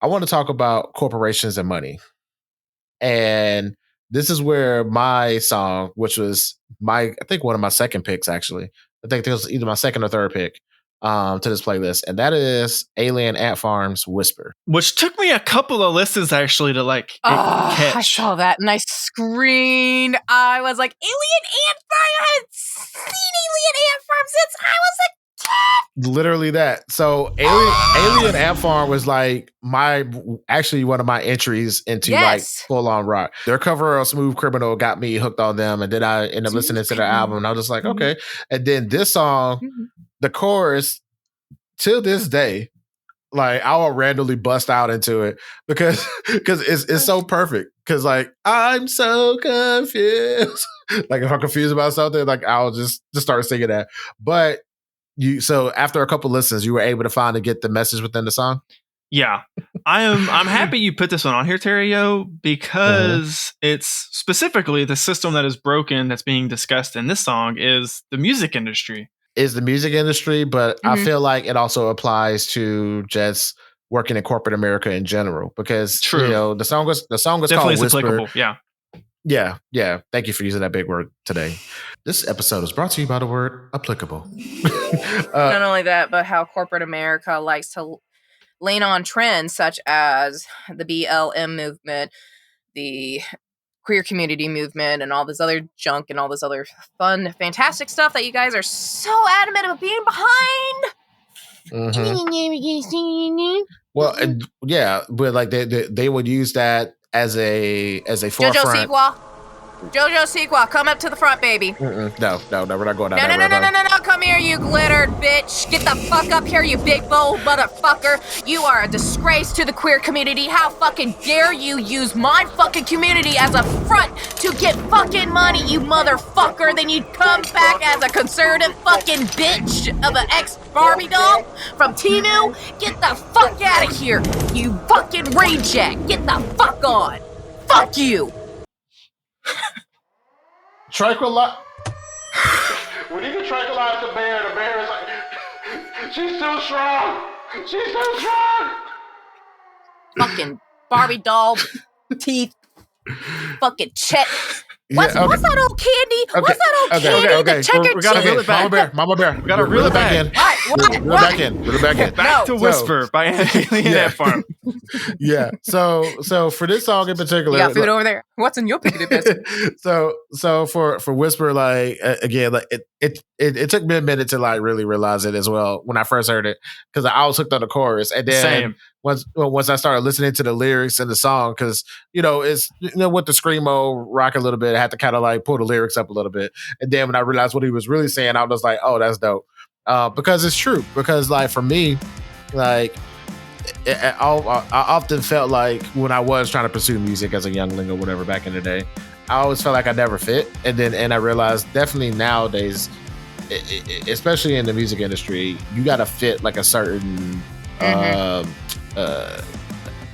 I want to talk about corporations and money. And this is where my song, which was I think one of my second picks, actually. I think it was either my second or third pick to this playlist. And that is Alien Ant Farm's Whisper. Which took me a couple of listens, actually, to catch. I saw that and I screamed. I was like, Alien Ant Farm? I hadn't seen Alien Ant Farm since I was a kid. Literally that. So Alien Ant Farm was like actually one of my entries into like full on rock. Their cover of Smooth Criminal got me hooked on them, and then I ended up listening to their album, and I was just like, okay. And then this song, the chorus, till this day, like I will randomly bust out into it because it's so perfect. Because like I'm so confused. Like if I'm confused about something, like I'll just start singing that. But so after a couple listens, you were able to finally get the message within the song? Yeah. I'm happy you put this one on here, Terrio, because it's specifically the system that is broken that's being discussed in this song is the music industry. But I feel like it also applies to just working in corporate America in general, because you know the song was definitely called Whisper. Applicable. Yeah. Thank you for using that big word today. This episode is brought to you by the word applicable. Not only that, but how corporate America likes to lean on trends such as the BLM movement, the queer community movement, and all this other junk and all this other fun, fantastic stuff that you guys are so adamant of being behind. Well, yeah, but like they would use that as a forefront. JoJo sequel, come up to the front, baby. No, we're not going down that road. No, come here, you glittered bitch. Get the fuck up here, you big bold motherfucker. You are a disgrace to the queer community. How fucking dare you use my fucking community as a front to get fucking money, you motherfucker. Then you come back as a conservative fucking bitch of an ex-Barbie doll from Temu. Get the fuck out of here, you fucking reject. Get the fuck on. Fuck you. Tranquilize. We need to tranquilize the bear. The bear is like, she's so strong. She's so strong. Fucking Barbie doll teeth. Fucking Chet. What's that old candy? What's that old candy? The checkered we gotta reel it back. Mama Bear. We gotta reel it back in. Reel it back in. Back to Whisper by Alien Ant Farm. Yeah. So for this song in particular, you got food over there. What's in your picnic basket? So for Whisper, like again, like it took me a minute to like really realize it as well when I first heard it, because I was hooked on the chorus, and then once I started listening to the lyrics and the song, because it's with the screamo rock a little bit, I had to kind of like pull the lyrics up a little bit, and then when I realized what he was really saying, I was like, oh, that's dope, because it's true. Because like for me, like I often felt like when I was trying to pursue music as a youngling or whatever back in the day, I always felt like I never fit, and I realized definitely nowadays, especially in the music industry, you got to fit like a certain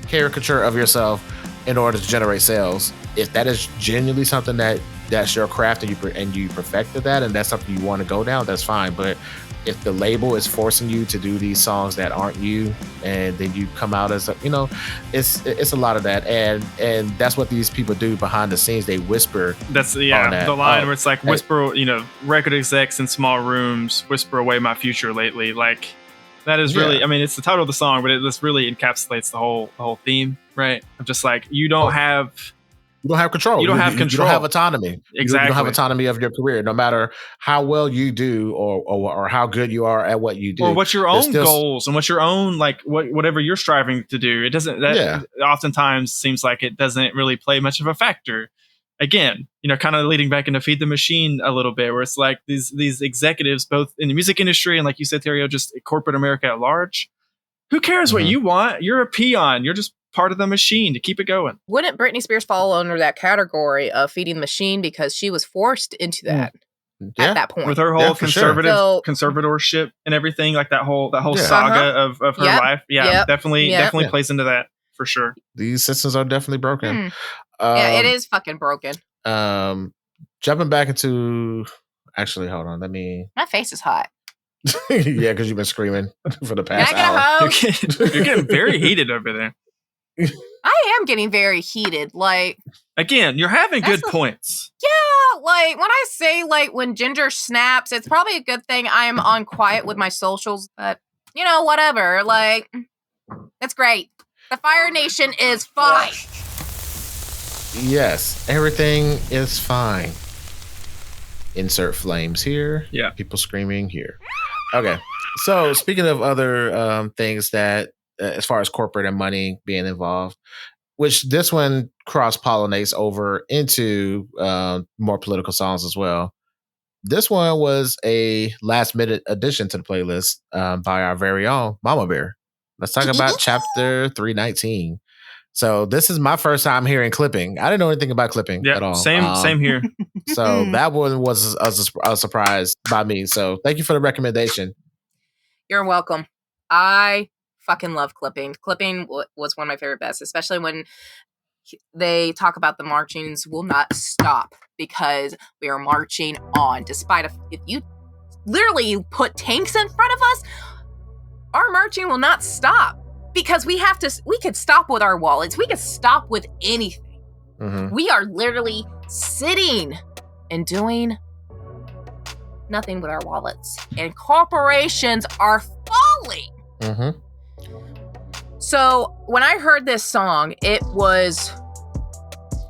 caricature of yourself in order to generate sales. If that is genuinely something that's your craft and you perfected that, and that's something you want to go down, that's fine. But if the label is forcing you to do these songs that aren't you, and then you come out as it's a lot of that, and that's what these people do behind the scenes. They whisper. That's the line where it's like whisper, record execs in small rooms whisper away my future lately. Like that is really, I mean, it's the title of the song, but this really encapsulates the whole theme, right? Of just like you don't have control. You don't have control. You don't have autonomy. Exactly. You don't have autonomy of your career, no matter how well you do or how good you are at what you do. Or what's your own goals and what's your own, like, whatever you're striving to do. It doesn't, oftentimes seems like it doesn't really play much of a factor. Again, kind of leading back into Feed the Machine a little bit, where it's like these executives, both in the music industry and, like you said, Terrio, just corporate America at large. Who cares what you want? You're a peon. You're just part of the machine to keep it going. Wouldn't Britney Spears fall under that category of feeding the machine because she was forced into that at that point with her whole conservatorship and everything, like that whole saga of her life? Definitely plays into that for sure. These systems are definitely broken. It is fucking broken. Jumping back into, actually, hold on, my face is hot. Yeah, because you've been screaming for the past hour. You're getting very heated over there. I am getting very heated. Like, again, you're having good points. Yeah, like when I say like when Ginger snaps, it's probably a good thing I am on quiet with my socials. But you know, whatever. Like, it's great. The Fire Nation is fine. Yes, everything is fine. Insert flames here. Yeah. People screaming here. Okay. So speaking of other things that, as far as corporate and money being involved, which this one cross-pollinates over into more political songs as well. This one was a last-minute addition to the playlist by our very own Mama Bear. Let's talk about chapter 319. So this is my first time hearing clipping. I didn't know anything about clipping at all. Same here. So that one was a surprise by me. So thank you for the recommendation. You're welcome. I fucking love clipping. Clipping was one of my favorite best, especially when they talk about the marchings will not stop because we are marching on. Despite if you literally put tanks in front of us, our marching will not stop. Because we could stop with our wallets. We could stop with anything. Mm-hmm. We are literally sitting and doing nothing with our wallets. And corporations are falling. Mm-hmm. So when I heard this song, it was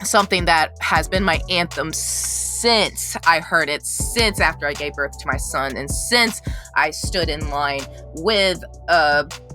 something that has been my anthem since I heard it, since after I gave birth to my son, and since I stood in line with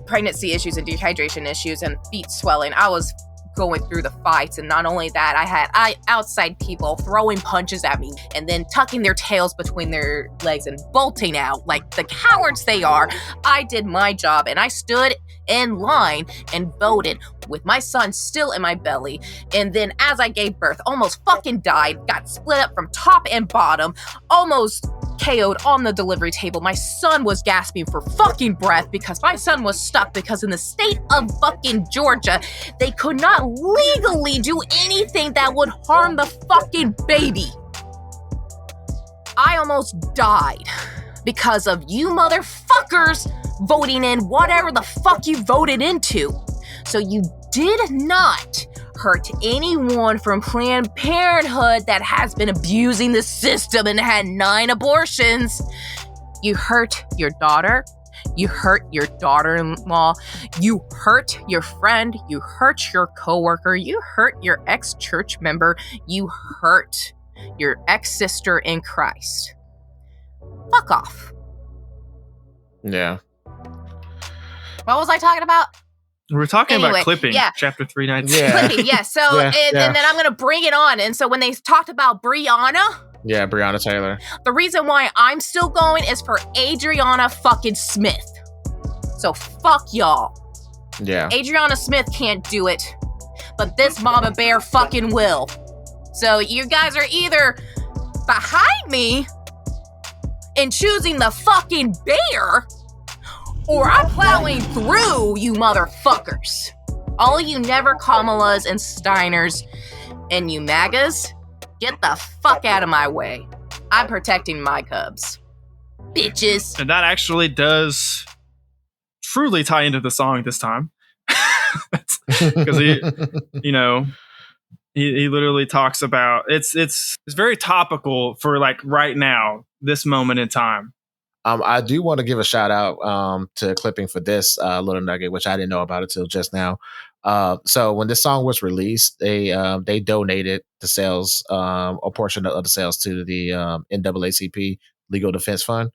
pregnancy issues and dehydration issues and feet swelling. I was going through the fights, and not only that, I had outside people throwing punches at me and then tucking their tails between their legs and bolting out like the cowards they are. I did my job, and I stood in line and voted with my son still in my belly. And then as I gave birth, almost fucking died, got split up from top and bottom, almost KO'd on the delivery table. My son was gasping for fucking breath because my son was stuck because in the state of fucking Georgia, they could not legally do anything that would harm the fucking baby. I almost died because of you motherfuckers voting in whatever the fuck you voted into. So you did not hurt anyone from Planned Parenthood that has been abusing the system and had 9 abortions. You hurt your daughter. You hurt your daughter-in-law. You hurt your friend. You hurt your coworker. You hurt your ex-church member. You hurt your ex-sister in Christ. Fuck off. Yeah. What was I talking about? We're talking about clipping, chapter 319. Yeah. Clipping, yes. So, and then I'm going to bring it on. And so when they talked about Breonna. Yeah, Breonna Taylor. The reason why I'm still going is for Adriana fucking Smith. So fuck y'all. Yeah. Adriana Smith can't do it. But this Mama Bear fucking will. So you guys are either behind me in choosing the fucking bear, or I'm plowing through you motherfuckers. All you never Kamalas and Steiners and you MAGAs, get the fuck out of my way. I'm protecting my cubs. Bitches. And that actually does truly tie into the song this time. Because he literally talks about it's very topical for like right now, this moment in time. I do want to give a shout out to clipping for this little nugget, which I didn't know about until just now. So when this song was released, they donated the sales, a portion of the sales to the NAACP Legal Defense Fund,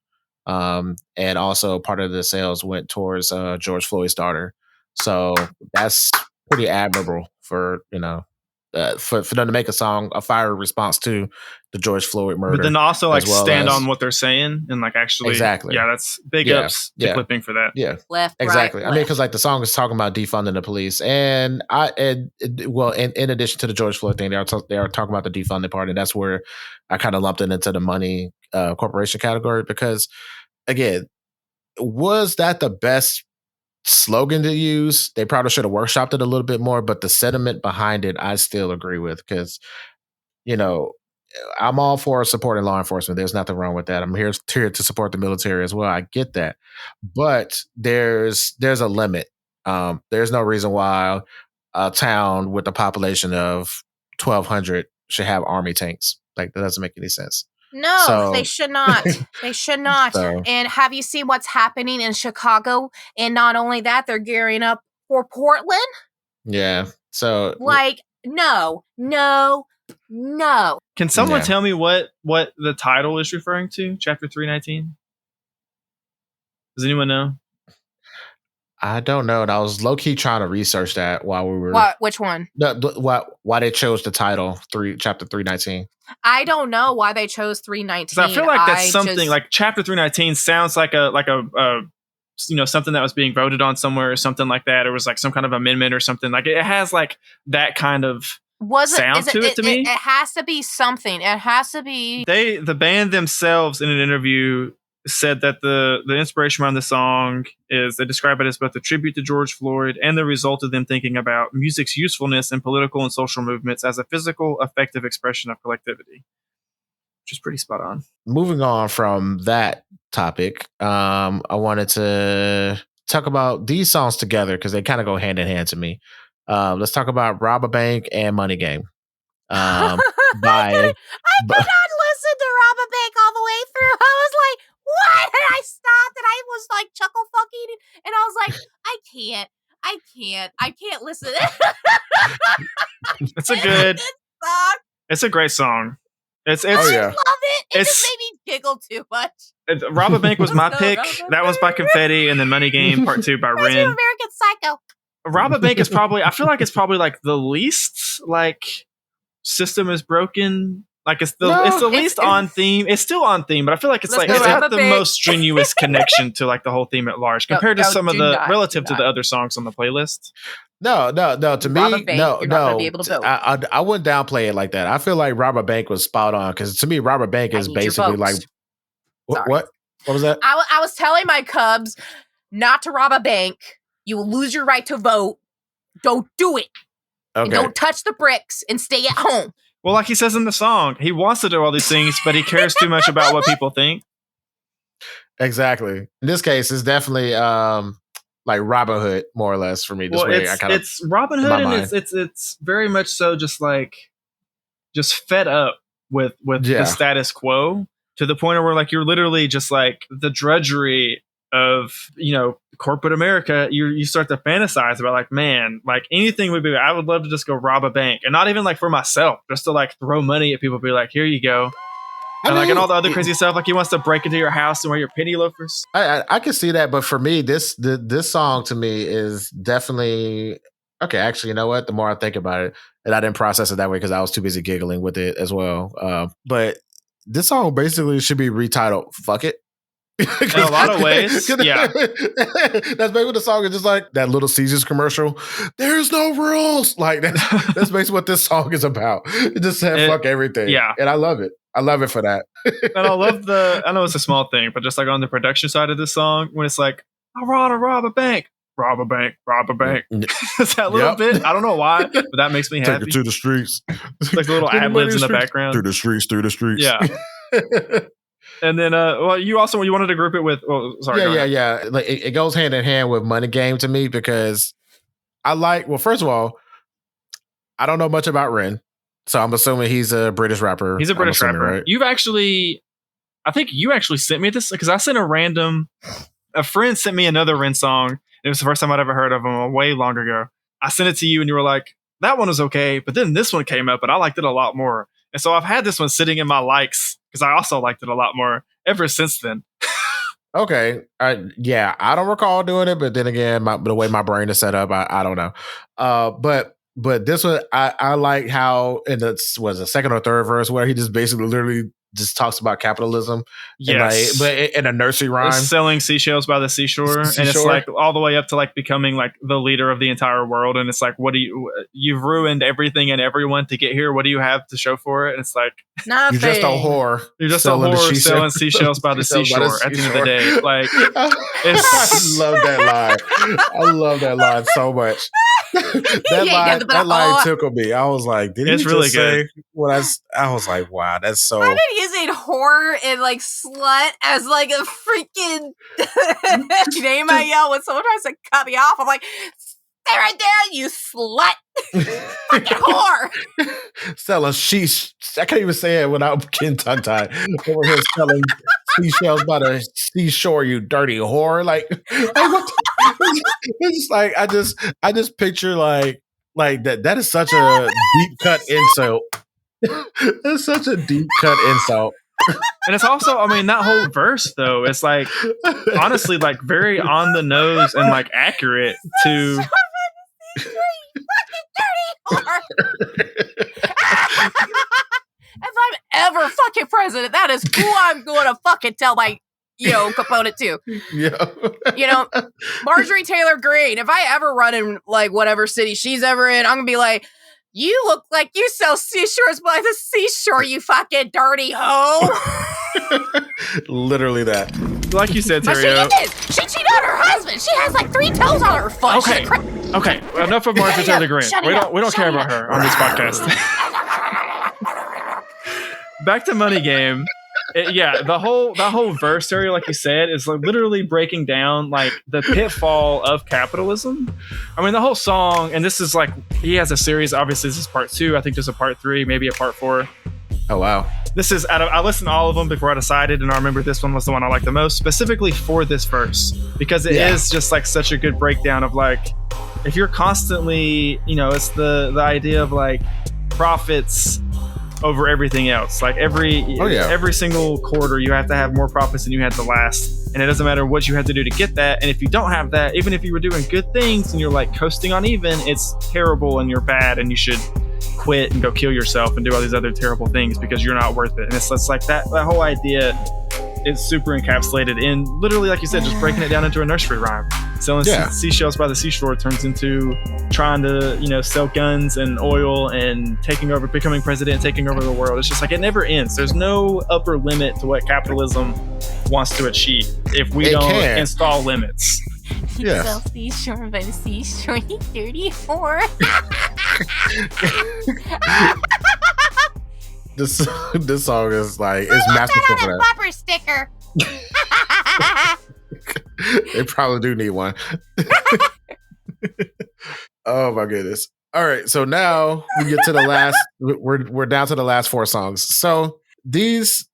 and also part of the sales went towards George Floyd's daughter. So that's pretty admirable for for them to make a fire response to the George Floyd murder, but then also like stand on what they're saying and like actually exactly. Yeah, that's big ups to clipping for that. Yeah, left, exactly. Right, I mean, because like the song is talking about defunding the police, and in addition to the George Floyd thing, they are talking about the defunding part, and that's where I kind of lumped it into the money corporation category because, again, was that the best slogan to use? They probably should have workshopped it a little bit more, but the sentiment behind it, I still agree with because, I'm all for supporting law enforcement. There's nothing wrong with that. I'm here to support the military as well. I get that, but there's a limit. There's no reason why a town with a population of 1,200 should have army tanks. Like, that doesn't make any sense. No, they should not. They should not. So, and have you seen what's happening in Chicago? And not only that, they're gearing up for Portland. Yeah. So, like, no. Can someone tell me what the title is referring to? Chapter 319? Does anyone know? I don't know. And I was low-key trying to research that while we were... Which one? Why they chose the title, chapter 319. I don't know why they chose 319. I feel like that's something like chapter 319 sounds like a something that was being voted on somewhere or something like that. Or was like some kind of amendment or something. Like it has like that kind of sound to it to me. It has to be something. It has to be... The band themselves in an interview said that the inspiration behind the song is, they describe it as both a tribute to George Floyd and the result of them thinking about music's usefulness in political and social movements as a physical, effective expression of collectivity, which is pretty spot on. Moving on from that topic, I wanted to talk about these songs together because they kind of go hand in hand to me. Let's talk about Rob a Bank and Money Game. I could not listen to Rob a Bank all the way through. I was like, what? And I stopped and I was like chuckle fucking and I was like, I can't listen to it. It's a great song. I love it. It just made me giggle too much. Rob a Bank was my pick. That was by Confetti, and then Money Game Part 2 by Ren. American Psycho. Rob a Bank is probably, I feel like it's probably like the least like System is Broken. Like it's the least on theme. It's still on theme, but I feel like it's got the most strenuous connection to like the whole theme at large compared to some of the relative to the other songs on the playlist. No. To me, no. I wouldn't downplay it like that. I feel like Rob a Bank was spot on because to me, Rob a Bank is basically like what was that? I was telling my Cubs not to rob a bank. You will lose your right to vote. Don't do it. Okay. And don't touch the bricks and stay at home. Well, like he says in the song, he wants to do all these things, but he cares too much about what people think. Exactly. In this case, it's definitely like Robin Hood, more or less, for me. It's Robin Hood, and it's very much so just fed up with the status quo to the point where like you're literally just like the drudgery of corporate America. You start to fantasize about like, man, like anything would be, I would love to just go rob a bank, and not even like for myself, just to like throw money at people, be like, here you go. And all the other crazy stuff, like he wants to break into your house and wear your penny loafers. I can see that, but for me, this song to me is definitely okay. Actually, you know what? The more I think about it, and I didn't process it that way because I was too busy giggling with it as well. But this song basically should be retitled "Fuck It." In a lot of ways, yeah. That's basically what the song is, just like that Little Caesars commercial. There's no rules. Like that's basically what this song is about. It just said fuck everything. Yeah, and I love it. I love it for that. And I love I know it's a small thing, but just like on the production side of this song, when it's like, I want to rob a bank. Rob a bank, rob a bank. It's that little bit. I don't know why, but that makes me happy. Take it to the streets. It's like the little ad-libs in the background. Through the streets. Yeah. And then, you wanted to group it with, Yeah. Like it goes hand in hand with Money Game to me because first of all, I don't know much about Ren, so I'm assuming he's a British rapper. He's a British rapper. Right? I think you actually sent me this because I sent a friend sent me another Ren song. It was the first time I'd ever heard of him way long ago. I sent it to you and you were like, that one was okay, but then this one came up and I liked it a lot more. And so I've had this one sitting in my likes because I also liked it a lot more ever since then. Okay. I don't recall doing it, but then again, the way my brain is set up, I don't know. But this one, I like how in the second or third verse where he just basically literally just talks about capitalism. Yes. But in a nursery rhyme. Selling seashells by the seashore. And it's like all the way up to like becoming like the leader of the entire world. And it's like, you've ruined everything and everyone to get here. What do you have to show for it? And it's like, nothing. You're just a whore. You're just a whore selling seashells by the seashore at the end of the day. Like, I love that line. I love that line so much. That line tickled me. I was like, did he just really say what I was like, wow, that's so. I've been using whore and like slut as like a freaking name I yell when someone tries to cut me off. I'm like, stay right there, you slut. Fucking whore. Selling I can't even say it without getting tongue-tied. Over here selling seashells by the seashore, you dirty whore. Like it's like I just picture like that. That is such a deep cut insult. It's such a deep cut insult. And it's also, I mean, that whole verse though, it's like honestly like very on the nose and like accurate to. If I'm ever fucking president, that is who I'm going to fucking tell my, component to. Yeah. Marjorie Taylor Greene. If I ever run in like whatever city she's ever in, I'm gonna be like, you look like you sell seashores by the seashore, you fucking dirty hoe. Literally that. Like you said, Terry. She cheated on her husband. She has like 3 toes on her foot. Okay. Enough of Marjorie Taylor Greene. We don't care about her on this podcast. Back to Money Game. The whole verse, Terry, like you said, is like literally breaking down like the pitfall of capitalism. I mean, the whole song, and this is like he has a series. Obviously, this is part 2. I think there's a part 3, maybe a part 4. Oh wow. This is I listened to all of them before I decided, and I remember this one was the one I liked the most, specifically for this verse, because it is just like such a good breakdown of like, if you're constantly, it's the idea of like profits over everything else. Like every single quarter you have to have more profits than you had the last, and it doesn't matter what you have to do to get that. And if you don't have that, even if you were doing good things and you're like coasting on even, it's terrible and you're bad and you should quit and go kill yourself and do all these other terrible things because you're not worth it. And it's like that whole idea is super encapsulated in literally, like you said, just breaking it down into a nursery rhyme. Selling seashells by the seashore turns into trying to, sell guns and oil and becoming president, taking over the world. It's just like it never ends. There's no upper limit to what capitalism wants to achieve if we don't install limits. You sell seashore by the seashore, you dirty whore. This song is like it's masterful for that. Bumper sticker. They probably do need one. Oh my goodness! All right, so now we get to the last. We're down to the last 4 songs. So these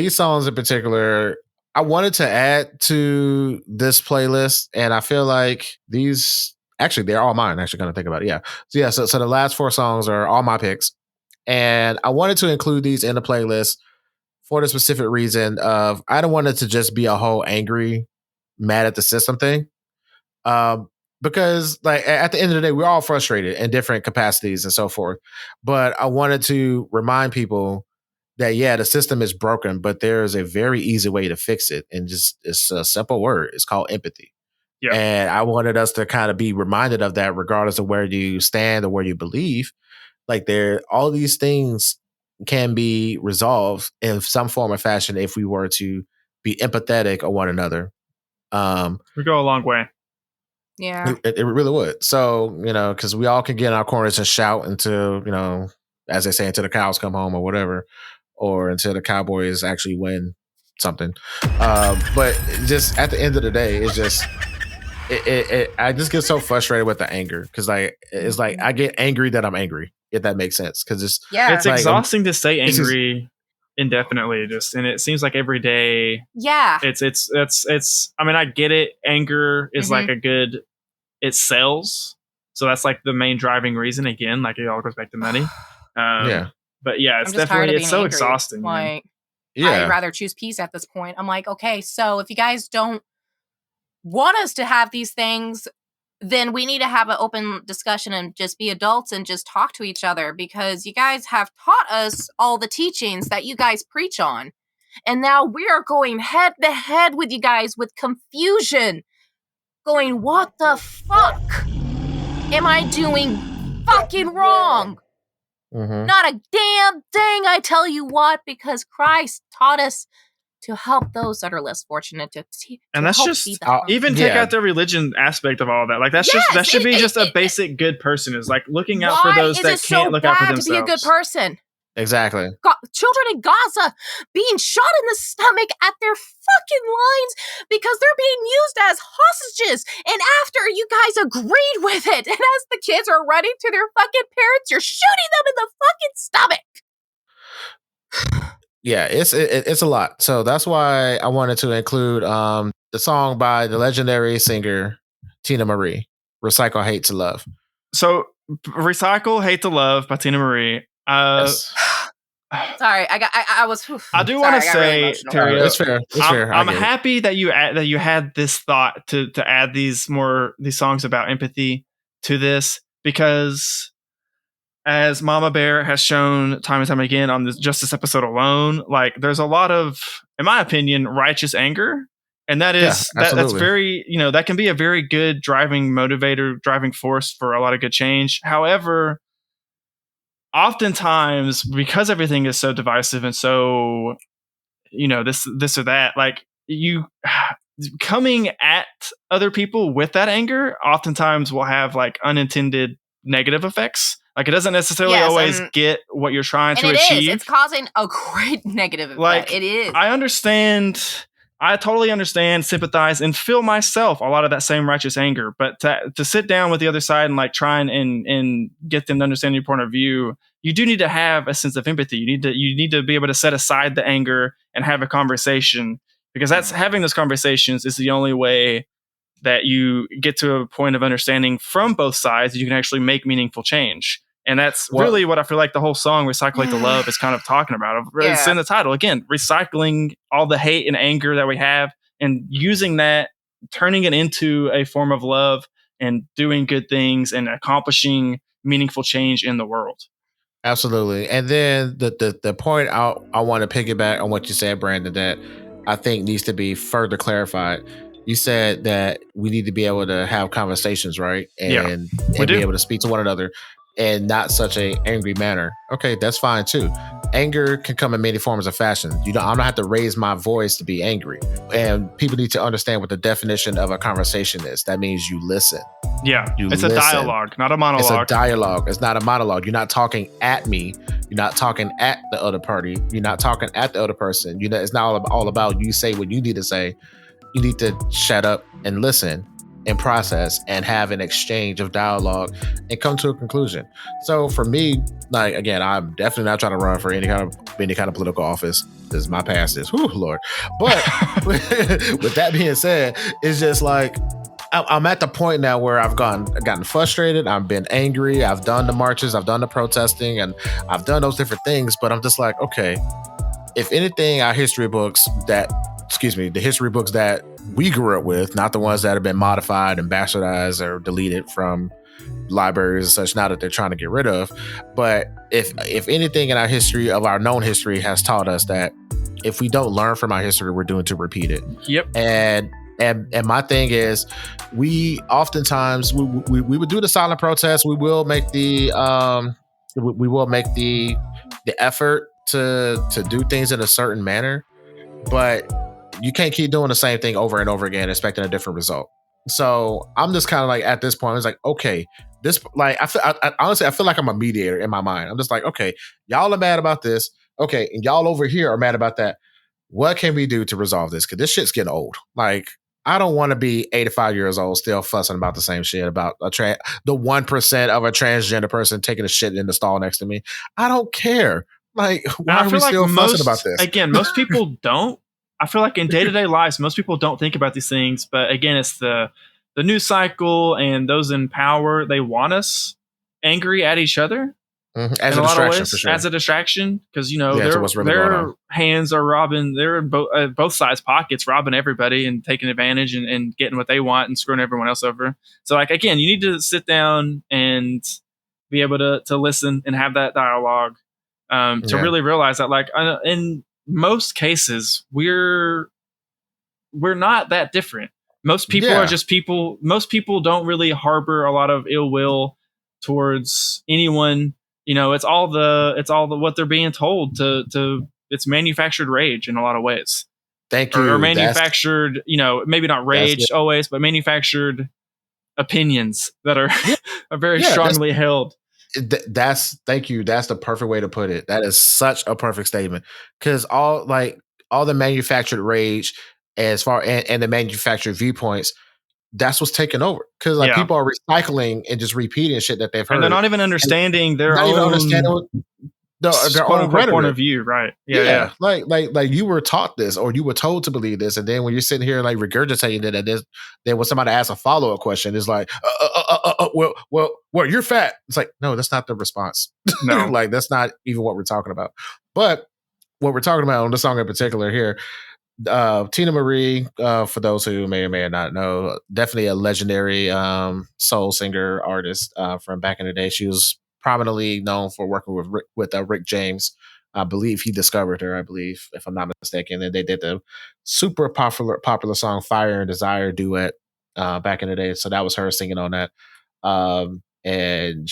songs in particular, I wanted to add to this playlist, and I feel like these they're all mine. Actually, going to think about it. So the last 4 songs are all my picks. And I wanted to include these in the playlist for the specific reason of I don't want it to just be a whole angry, mad at the system thing. Because like at the end of the day, we're all frustrated in different capacities and so forth. But I wanted to remind people that, the system is broken, but there is a very easy way to fix it. And it's a simple word. It's called empathy. Yeah. And I wanted us to kind of be reminded of that regardless of where you stand or where you believe. Like all these things can be resolved in some form or fashion if we were to be empathetic of one another. We go a long way. Yeah, it really would. So because we all can get in our corners and shout until as they say, until the cows come home or whatever, or until the Cowboys actually win something. But just at the end of the day, it's just. I just get so frustrated with the anger because it's like I get angry that I'm angry, if that makes sense. Because it's like, exhausting to stay angry indefinitely. And it seems like every day. Yeah, it's. I mean, I get it. Anger is like it sells. So that's like the main driving reason. Again, like it all goes back to money. But it's definitely it's so angry. Exhausting. Like, I'd rather choose peace at this point. I'm like, okay, so if you guys don't want us to have these things, then we need to have an open discussion and just be adults and just talk to each other, because you guys have taught us all the teachings that you guys preach on. And now we are going head to head with you guys with confusion, going, what the fuck am I doing fucking wrong? Not a damn thing, I tell you what, because Christ taught us to help those that are less fortunate and that's just even take out the religion aspect of all that. Like that should be just a basic good person is like looking out for those that can't look out for themselves. To be a good person? Exactly. Children in Gaza being shot in the stomach at their fucking lines because they're being used as hostages. And after you guys agreed with it, and as the kids are running to their fucking parents, you're shooting them in the fucking stomach. Yeah, it's a lot. So that's why I wanted to include the song by the legendary singer Tina Marie, "Recycle Hate to Love." So, "Recycle Hate to Love" by Tina Marie. Yes. Sorry, I was. I do want to say, Terry, it's fair. I'm happy that you had this thought to add these songs about empathy to this, because as Mama Bear has shown time and time again on this episode alone, like, there's a lot of, in my opinion, righteous anger. And that's very, that can be a very good driving force for a lot of good change. However, oftentimes, because everything is so divisive and so, this or that, like, you coming at other people with that anger oftentimes will have like unintended negative effects. Like, it doesn't necessarily always get what you're trying to achieve. It's causing a great negative effect. Like, it is. I totally understand, sympathize, and feel myself a lot of that same righteous anger. But to sit down with the other side and like try and get them to understand your point of view, you do need to have a sense of empathy. You need to be able to set aside the anger and have a conversation, because having those conversations is the only way that you get to a point of understanding from both sides that you can actually make meaningful change. And that's really what I feel like the whole song "Recycle Hate to Love" is kind of talking about. It's in the title. Again, recycling all the hate and anger that we have and using that, turning it into a form of love and doing good things and accomplishing meaningful change in the world. Absolutely. And then the point I want to piggyback on what you said, Brandon, that I think needs to be further clarified. You said that we need to be able to have conversations, right? And be able to speak to one another in not such a angry manner. Okay, that's fine too. Anger can come in many forms of fashion. I don't have to raise my voice to be angry. And people need to understand what the definition of a conversation is. That means you listen. Yeah, it's a dialogue, not a monologue. It's a dialogue. It's not a monologue. You're not talking at me. You're not talking at the other party. You're not talking at the other person. It's not all about you say what you need to say. You need to shut up and listen and process and have an exchange of dialogue and come to a conclusion. So for me, like, again, I'm definitely not trying to run for any kind of political office. This is my past is, whew, Lord. But with that being said, it's just like, I'm at the point now where I've gotten frustrated. I've been angry. I've done the marches. I've done the protesting, and I've done those different things. But I'm just like, okay, if anything, the history books that we grew up with, not the ones that have been modified and bastardized or deleted from libraries and such now that they're trying to get rid of. But if anything in our history, of our known history, has taught us that if we don't learn from our history, we're doomed to repeat it. Yep. And my thing is, we oftentimes we would do the silent protest. We will make the effort to do things in a certain manner, but you can't keep doing the same thing over and over again expecting a different result. So I'm just kind of like, at this point, it's like, okay, this, like, honestly, I feel like I'm a mediator in my mind. I'm just like, okay, y'all are mad about this. Okay, and y'all over here are mad about that. What can we do to resolve this? Because this shit's getting old. Like, I don't want to be 85 years old still fussing about the same shit about the 1% of a transgender person taking a shit in the stall next to me. I don't care. Like, why are we still fussing about this? Again, most people don't. I feel like in day-to-day lives, most people don't think about these things. But again, it's the news cycle and those in power. They want us angry at each other. Mm-hmm. As a distraction, for sure. As a distraction, because their hands are robbing. They're in both sides' pockets, robbing everybody and taking advantage and getting what they want and screwing everyone else over. So, like, again, you need to sit down and be able to listen and have that dialogue to really realize that, like, in most cases, we're not that different. Most people are just people. Most people don't really harbor a lot of ill will towards anyone. It's all the what they're being told to it's manufactured rage in a lot of ways. Thank you. Or manufactured, maybe not rage always, but manufactured opinions that are very strongly held. Thank you. That's the perfect way to put it. That is such a perfect statement. Because all the manufactured rage as far and the manufactured viewpoints, that's what's taken over. Because people are recycling and just repeating shit that they've heard. And they're not even understanding their own their own point of view, right? Yeah. Like you were taught this, or you were told to believe this, and then when you're sitting here like regurgitating it, and then when somebody asks a follow up question, it's like, well, you're fat. It's like, no, that's not the response. No, like that's not even what we're talking about. But what we're talking about on the song in particular here, Tina Marie, for those who may or may not know, definitely a legendary soul singer artist from back in the day. She was prominently known for working with Rick James. I believe he discovered her, if I'm not mistaken. And they did the super popular song Fire and Desire duet back in the day. So that was her singing on that. And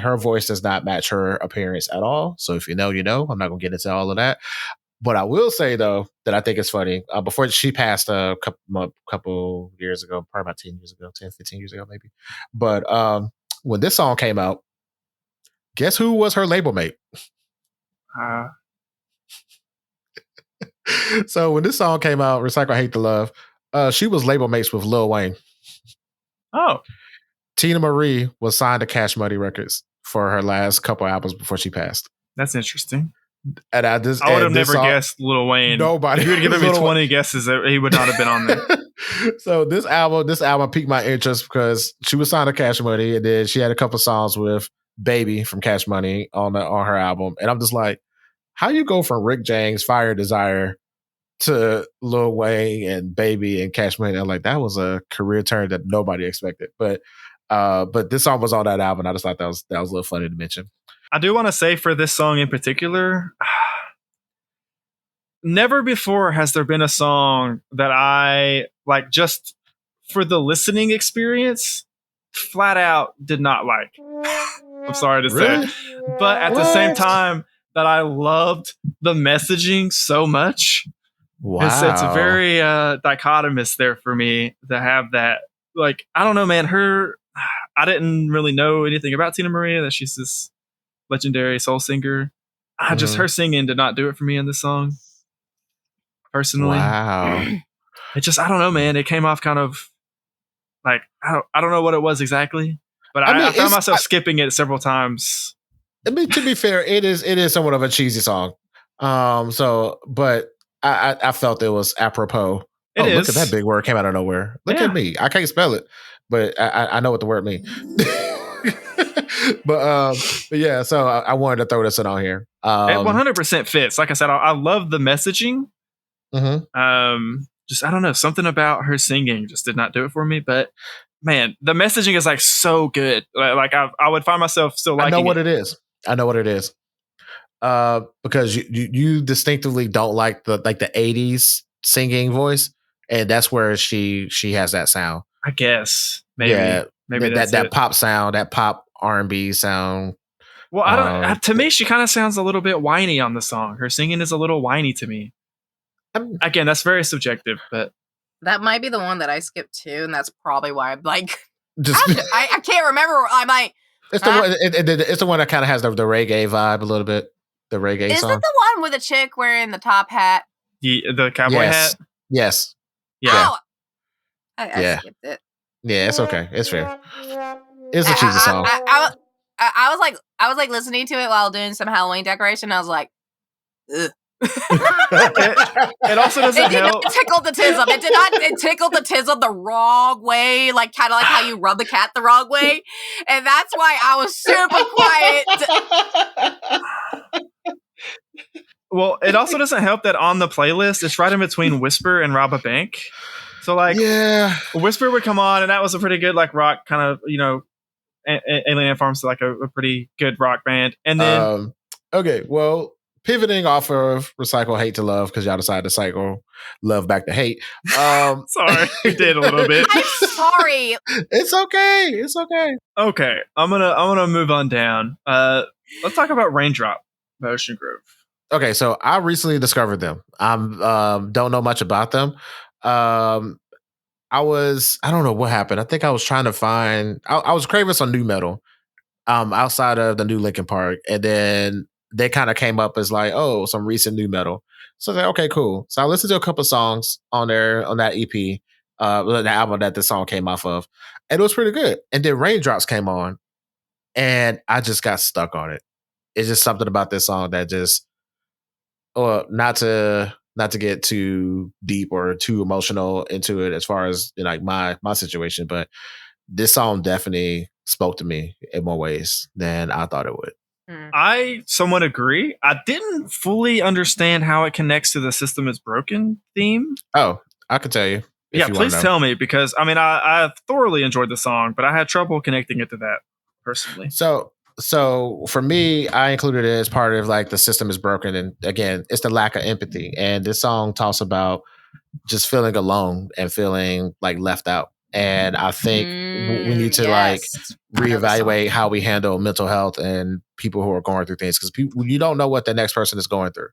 her voice does not match her appearance at all. So if you know, you know. I'm not going to get into all of that. But I will say, though, that I think it's funny. Before she passed a couple years ago, probably about 10 years ago, 10, 15 years ago, maybe. But when this song came out, guess who was her label mate? So when this song came out, Recycle Hate to Love, she was label mates with Lil Wayne. Oh. Tina Marie was signed to Cash Money Records for her last couple albums before she passed. That's interesting. And I would have never guessed Lil Wayne. Nobody. If you would have given me 20 guesses, he would not have been on there. So this album piqued my interest because she was signed to Cash Money, and then she had a couple songs with Baby from Cash Money on her album. And I'm just like, how you go from Rick James, Fire Desire, to Lil Wayne and Baby and Cash Money? I'm like, that was a career turn that nobody expected. But this song was on that album. I just thought that was a little funny to mention. I do want to say for this song in particular, never before has there been a song that I like just for the listening experience flat out did not like. I'm sorry to say. But at the same time that I loved the messaging so much. Wow. It's very dichotomous there for me to have that. Like, I don't know, man. I didn't really know anything about Tina Marie, that she's this legendary soul singer. Just her singing did not do it for me in this song. Personally. Wow. I don't know, man. It came off kind of like, I don't know what it was exactly, but I found myself skipping it several times. I mean, to be fair, it is somewhat of a cheesy song. But I felt it was apropos. It is. Look at that big word came out of nowhere. Look at me. I can't spell it, but I know what the word means. but yeah, so I wanted to throw this in on here. It 100% fits. Like I said, I love the messaging. Just I don't know, something about her singing just did not do it for me. But man, the messaging is like so good. Like I would find myself still liking it. I know what it is. Because you distinctively don't like the 80s singing voice, and that's where she has that sound. I guess maybe that pop sound, that pop R&B sound. Well, I don't. To me, she kind of sounds a little bit whiny on the song. Her singing is a little whiny to me. Again, that's very subjective, but that might be the one that I skipped too, and that's probably why I'm like, I can't remember. I might. It's the one that kind of has the reggae vibe a little bit. The reggae song. Is it the one with a chick wearing the top hat? The cowboy hat? Yes. Yeah. Oh, I skipped it. Yeah, it's okay. It's fair. It's a cheesy song. I was like listening to it while doing some Halloween decoration. I was like, ugh. It also doesn't help. It tickled the tism. It tickled the tism the wrong way, like kind of like how you rub the cat the wrong way, and that's why I was super quiet. Well, it also doesn't help that on the playlist it's right in between Whisper and Rob a Bank. So like, yeah, Whisper would come on, and that was a pretty good like rock kind of, you know, Alien Ant Farm's like a pretty good rock band, and then okay, well. Pivoting off of Recycle Hate to Love, because y'all decided to cycle love back to hate. Sorry, we did a little bit. I'm sorry. It's okay. Okay, I'm gonna move on down. Let's talk about Raindrop by Ocean Grove. Okay, so I recently discovered them. I don't know much about them. I don't know what happened. I think I was trying to find. I was craving some new metal, outside of the new Linkin Park, and then they kind of came up as like, oh, some recent new metal. So I was like, okay, cool. So I listened to a couple songs on that EP, the album that the song came off of, and it was pretty good. And then Raindrops came on, and I just got stuck on it. It's just something about this song that just, or not to get too deep or too emotional into it as far as like my situation, but this song definitely spoke to me in more ways than I thought it would. I somewhat agree. I didn't fully understand how it connects to the System is Broken theme. Oh, I could tell you. Yeah, please tell me, because I mean, I thoroughly enjoyed the song, but I had trouble connecting it to that personally. So for me, I included it as part of like the System is Broken. And again, it's the lack of empathy. And this song talks about just feeling alone and feeling like left out. And I think we need to like reevaluate how we handle mental health and people who are going through things, because you don't know what the next person is going through.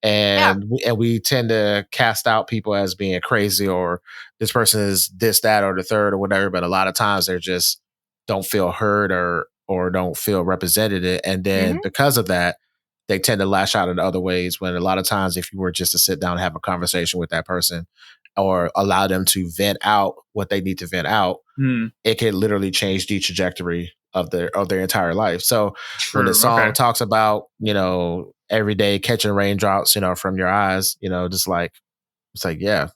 And we tend to cast out people as being crazy, or this person is this, that, or the third, or whatever. But a lot of times they just don't feel heard or don't feel represented. And then because of that, they tend to lash out in other ways, when a lot of times if you were just to sit down and have a conversation with that person or allow them to vent out what they need to vent out, it can literally change the trajectory of their entire life. So when the song talks about, every day catching raindrops, from your eyes, just like, it's like, yeah,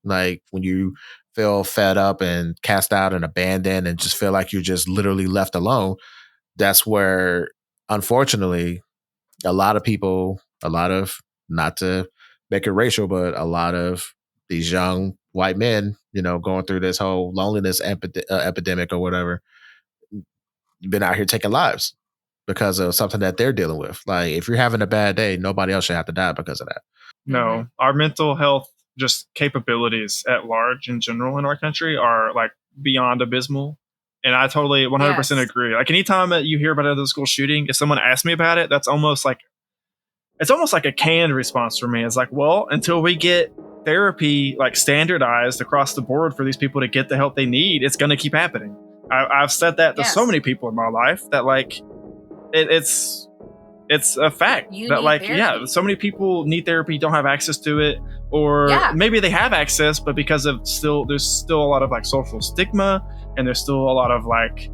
like when you feel fed up and cast out and abandoned and just feel like you're just literally left alone, that's where, unfortunately, a lot of, not to make it racial, but a lot of these young white men, going through this whole loneliness epidemic or whatever, been out here taking lives because of something that they're dealing with. Like, if you're having a bad day, nobody else should have to die because of that. No, our mental health just capabilities at large in general in our country are like beyond abysmal. And I totally 100% agree. Like, anytime that you hear about another school shooting, if someone asks me about it, it's almost like a canned response for me. It's like, well, until we get therapy like standardized across the board for these people to get the help they need, it's going to keep happening. I've said that to so many people in my life that like it's a fact that like therapy. So many people need therapy, don't have access to it, or maybe they have access, but because of there's still a lot of like social stigma, and there's still a lot of like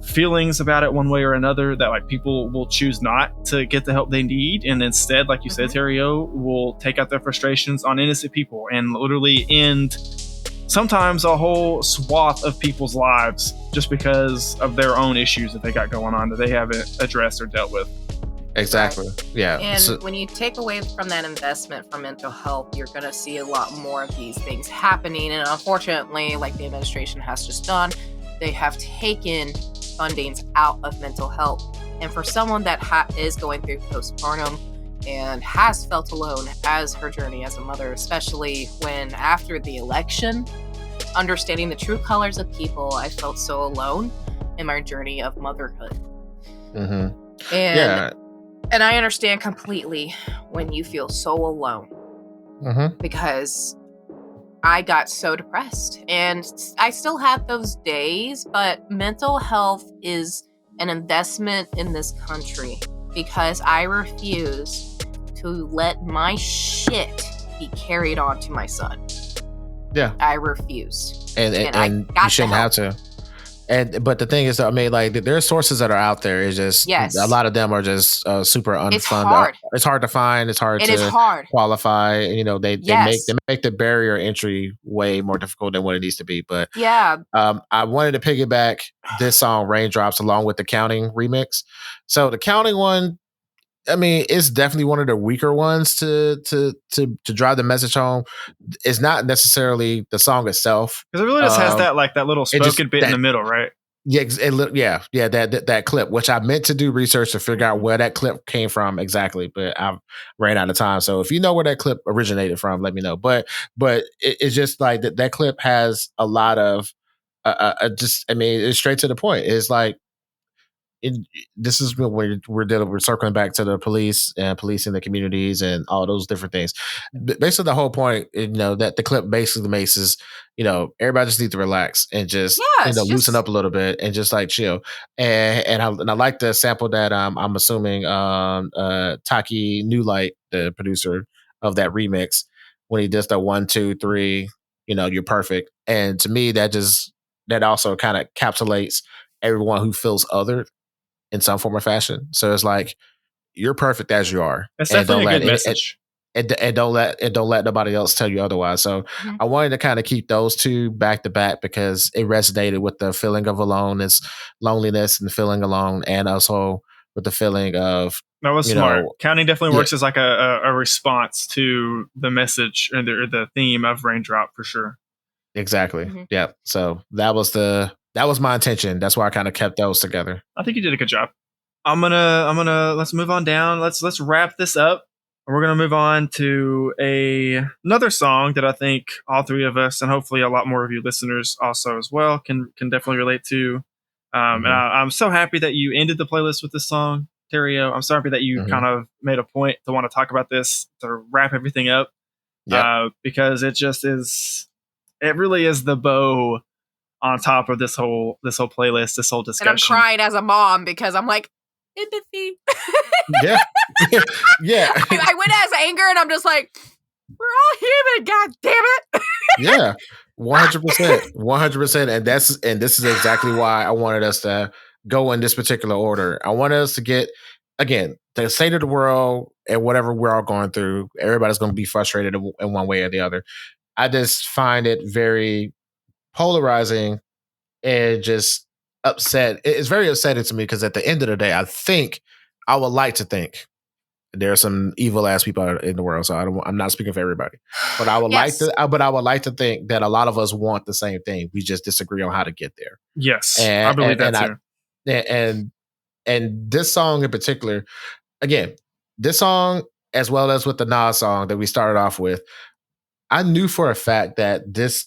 feelings about it one way or another, that like people will choose not to get the help they need, and instead, like you said, Terrio, will take out their frustrations on innocent people and literally end sometimes a whole swath of people's lives just because of their own issues that they got going on that they haven't addressed or dealt with. Exactly. Yeah. And when you take away from that investment for mental health, you're going to see a lot more of these things happening. And unfortunately, like the administration has just done, they have taken fundings out of mental health. And for someone that is going through postpartum and has felt alone as her journey as a mother, especially when after the election, understanding the true colors of people, I felt so alone in my journey of motherhood. And I understand completely when you feel so alone, because I got so depressed, and I still have those days, but mental health is an investment in this country, because I refuse to let my shit be carried on to my son. Yeah. I refuse. And you shouldn't have to. But the thing is, I mean, like, there are sources that are out there. It's just a lot of them are just super unfunded. It's hard. It's hard to find. It's hard to qualify. They make the barrier entry way more difficult than what it needs to be. But I wanted to piggyback this song "Raindrops" along with the Counting remix. So the Counting one, I mean, it's definitely one of the weaker ones to drive the message home. It's not necessarily the song itself, because it really just has that little spoken bit in the middle, right? Yeah, that clip, which I meant to do research to figure out where that clip came from exactly, but I ran out of time. So if you know where that clip originated from, let me know. But it's just like that clip has a lot of it's straight to the point. It's like, this is what we're circling back to the police and policing the communities and all those different things. Basically, the whole point, that the clip basically makes is, everybody just need to relax and just loosen up a little bit and just like chill. And I like the sample that I'm assuming Taki Newlight, the producer of that remix, when he does the 1, 2, 3, you're perfect. And to me, that also kind of encapsulates everyone who feels othered in some form or fashion. So it's like, you're perfect as you are. It's definitely a good message. And don't let nobody else tell you otherwise. So I wanted to kind of keep those two back to back because it resonated with the feeling of aloneness, loneliness, and feeling alone, and also with the feeling of that was smart. Counting definitely works as like a response to the message and the theme of Raindrop for sure. Exactly. Yeah. So that was my intention. That's why I kind of kept those together. I think you did a good job. I'm gonna let's move on down. Let's wrap this up. We're gonna move on to another song that I think all three of us and hopefully a lot more of you listeners also as well can definitely relate to. And I'm so happy that you ended the playlist with this song, Terrio. I'm so happy that you kind of made a point to want to talk about this to wrap everything up. Because it just is. It really is the bow on top of this whole playlist, this whole discussion. And I'm crying as a mom because I'm like, empathy. Yeah. Yeah. I went as anger and I'm just like, we're all human, god damn it. Yeah. 100%. 100%. And this is exactly why I wanted us to go in this particular order. I wanted us to get, again, the state of the world and whatever we're all going through, everybody's going to be frustrated in one way or the other. I just find it very polarizing and just upset. It's very upsetting to me because at the end of the day, I would like to think there are some evil ass people in the world. So I'm not speaking for everybody, but I would I would like to think that a lot of us want the same thing. We just disagree on how to get there. Yes, I believe that too. And this song in particular, again, this song as well as with the Nas song that we started off with, I knew for a fact that this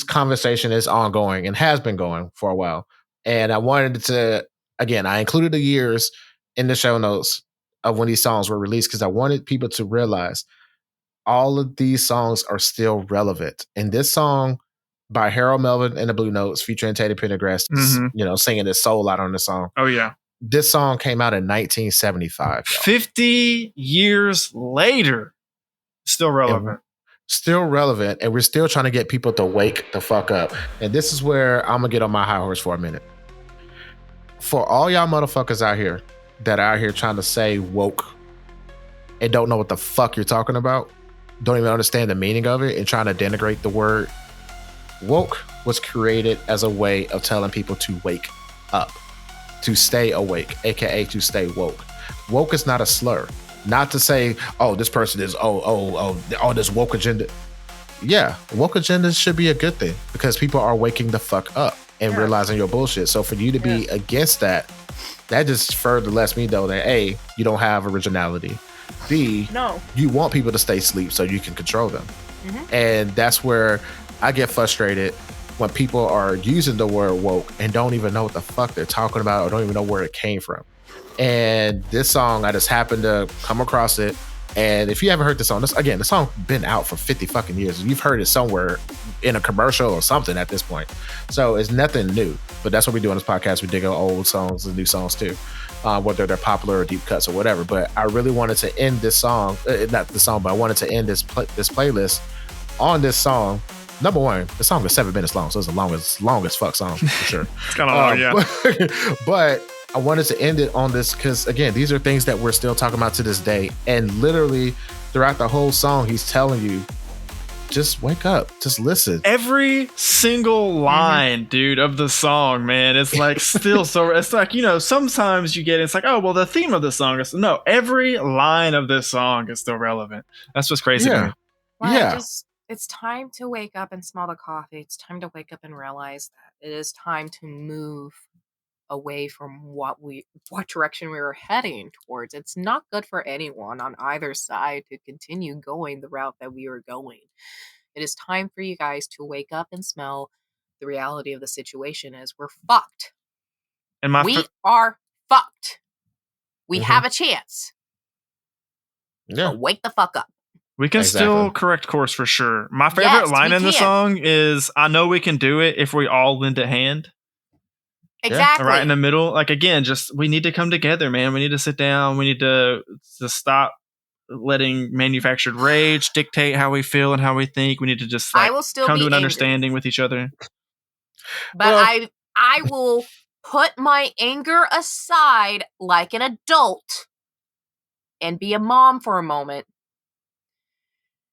conversation is ongoing and has been going for a while. And I wanted to, again, I included the years in the show notes of when these songs were released because I wanted people to realize all of these songs are still relevant. And this song by Harold Melvin and the Blue Notes featuring Teddy Pendergrass, singing his soul out on the song. Oh, yeah. This song came out in 1975. 50 years later. Still relevant. Still relevant. And we're still trying to get people to wake the fuck up. And this is where I'm going to get on my high horse for a minute. For all y'all motherfuckers out here that are out here trying to say woke and don't know what the fuck you're talking about, don't even understand the meaning of it and trying to denigrate the word, woke was created as a way of telling people to wake up, to stay awake, aka to stay woke. Woke is not a slur. Not to say, oh, this person is, this woke agenda. Yeah, woke agenda should be a good thing because people are waking the fuck up and realizing your bullshit. So for you to be against that just further lets me know that A, you don't have originality. B, you want people to stay asleep so you can control them. And that's where I get frustrated when people are using the word woke and don't even know what the fuck they're talking about or don't even know where it came from. And this song, I just happened to come across it. And if you haven't heard this song, the song's been out for 50 fucking years. You've heard it somewhere in a commercial or something at this point. So it's nothing new. But that's what we do on this podcast. We dig out old songs and new songs too, whether they're popular or deep cuts or whatever. But I really wanted to end this song, not the song, but I wanted to end this playlist on this song. Number one, the song is 7 minutes long, so it's the longest fuck song for sure. It's kind of long, yeah. But I wanted to end it on this because, again, these are things that we're still talking about to this day. And literally, throughout the whole song, he's telling you, just wake up, just listen. Every single line, dude, of the song, man, it's like still so. It's like, sometimes you get it's like, oh, well, the theme of the song is no. Every line of this song is still relevant. That's what's crazy to me. Well, it's time to wake up and smell the coffee. It's time to wake up and realize that it is time to move away from what direction we were heading towards. It's not good for anyone on either side to continue going the route that we were going. It is time for you guys to wake up and smell the reality of the situation is we're fucked. And we are fucked. We have a chance. Yeah. So wake the fuck up. We can still correct course for sure. My favorite line in the song is, I know we can do it if we all lend a hand. Exactly. Right in the middle. Like, again, just we need to come together, man. We need to sit down. We need to stop letting manufactured rage dictate how we feel and how we think. We need to just I will still come be to an angry understanding with each other. But I will put my anger aside like an adult and be a mom for a moment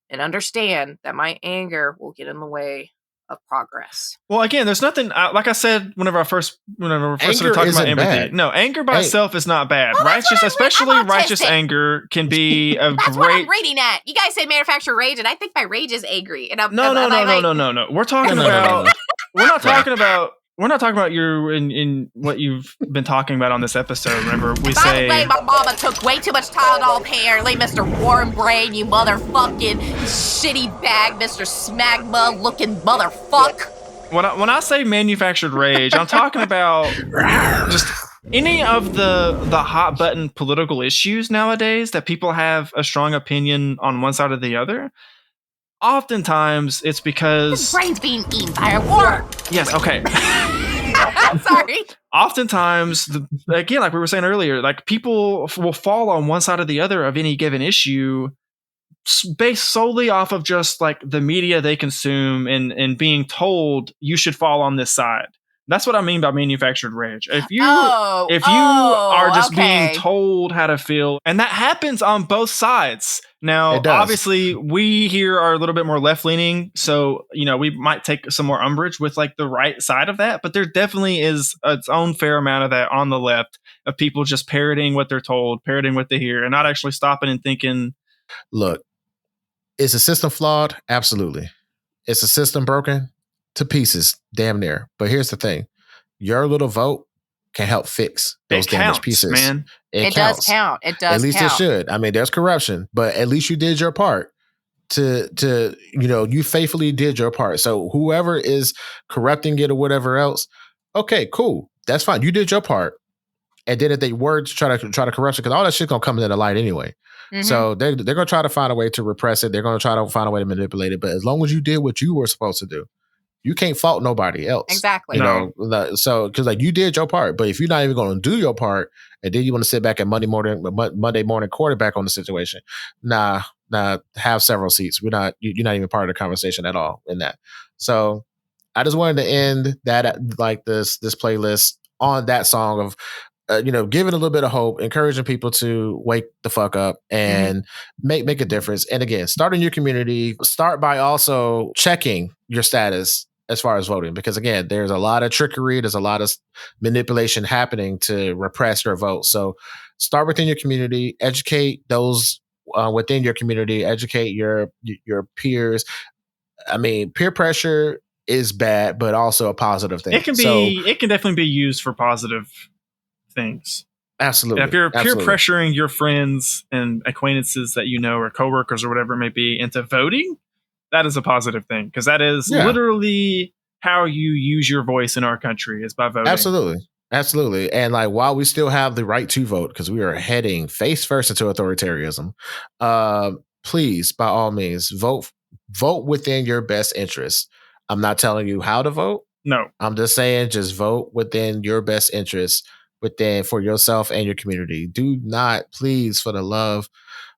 and understand that my anger will get in the way of progress. Well, again, there's nothing, like I said, whenever we first started talking about empathy. Bad. No, anger by itself is not bad. Righteous, especially righteous anger can be a that's great. What I'm reading at. You guys say manufactured rage, and I think my rage is angry. And No. We're talking about. We're not talking about. We're not talking about you in what you've been talking about on this episode. Remember, we say. By the way, my mama took way too much Tylenol, apparently, Mr. Warm Brain, you motherfucking shitty bag, Mr. Smagma looking motherfuck. When I say manufactured rage, I'm talking about just any of the hot button political issues nowadays that people have a strong opinion on one side or the other. Oftentimes, it's because his brain's being eaten by a worm. Yes. Okay. Sorry. Oftentimes, again, like we were saying earlier, like people will fall on one side or the other of any given issue based solely off of just like the media they consume and being told you should fall on this side. That's what I mean by manufactured rage. If you are just being told how to feel, and that happens on both sides. Now, obviously, we here are a little bit more left-leaning, so we might take some more umbrage with like the right side of that. But there definitely is its own fair amount of that on the left of people just parroting what they're told, parroting what they hear, and not actually stopping and thinking. Look, is the system flawed? Absolutely. Is the system broken? To pieces, damn near. But here's the thing. Your little vote can help fix those damaged pieces. Man. It does count. It does count. At least it should. I mean, there's corruption, but at least you did your part to you faithfully did your part. So whoever is corrupting it or whatever else, okay, cool. That's fine. You did your part. And then if they were to try to corrupt it, because all that shit's gonna come into the light anyway. Mm-hmm. So they're gonna try to find a way to repress it. They're gonna try to find a way to manipulate it. But as long as you did what you were supposed to do, you can't fault nobody else. Exactly. So because like you did your part, but if you're not even going to do your part, and then you want to sit back at Monday morning quarterback on the situation, nah, have several seats. You're not even part of the conversation at all in that. So I just wanted to end that like this playlist on that song of giving a little bit of hope, encouraging people to wake the fuck up and make a difference. And again, start in your community. Start by also checking your status as far as voting, because again, there's a lot of trickery, there's a lot of manipulation happening to repress your vote. So start within your community, educate those within your community, educate your peers. I mean, peer pressure is bad, but also a positive thing. It can definitely be used for positive things. Absolutely. And if you're peer pressuring your friends and acquaintances that or coworkers or whatever it may be into voting, that is a positive thing, because that is literally how you use your voice in our country, is by voting. Absolutely. And like, while we still have the right to vote, because we are heading face first into authoritarianism, please, by all means, vote within your best interest. I'm not telling you how to vote. No. I'm just saying, just vote within your best interest, for yourself and your community. Do not, please, for the love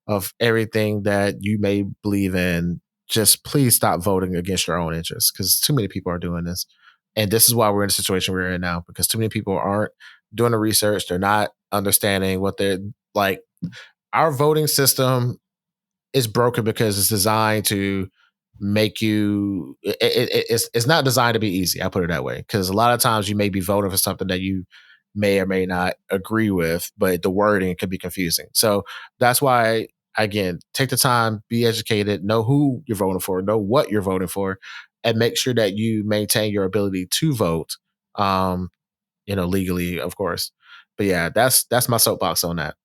of everything that you may believe in, just please stop voting against your own interests, because too many people are doing this. And this is why we're in the situation we're in now, because too many people aren't doing the research. They're not understanding what they're like. Our voting system is broken because it's designed to make you, it's not designed to be easy. I put it that way. Because a lot of times you may be voting for something that you may or may not agree with, but the wording can be confusing. So that's why, again, take the time, be educated, know who you're voting for, know what you're voting for, and make sure that you maintain your ability to vote, legally, of course. But yeah, that's my soapbox on that.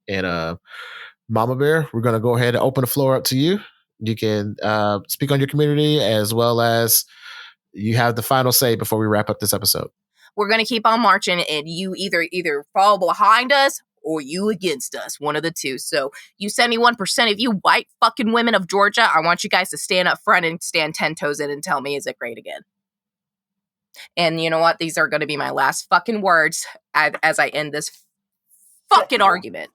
And Mama Bear, we're going to go ahead and open the floor up to you. You can speak on your community, as well as you have the final say before we wrap up this episode. we're going to keep on marching, and you either fall behind us or you against us, one of the two. So you 71% of you white fucking women of Georgia, I want you guys to stand up front and stand 10 toes in and tell me, is it great again? And you know what? These are going to be my last fucking words as I end this fucking argument.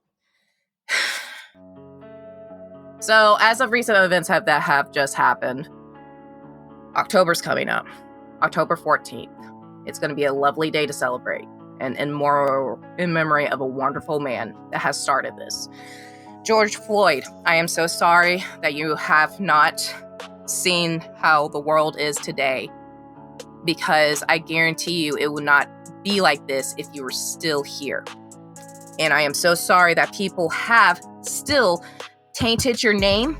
So, as of recent events that have just happened, October's coming up. October 14th. It's going to be a lovely day to celebrate. And more in memory of a wonderful man that has started this. George Floyd, I am so sorry that you have not seen how the world is today. Because I guarantee you it would not be like this if you were still here. And I am so sorry that people have still tainted your name.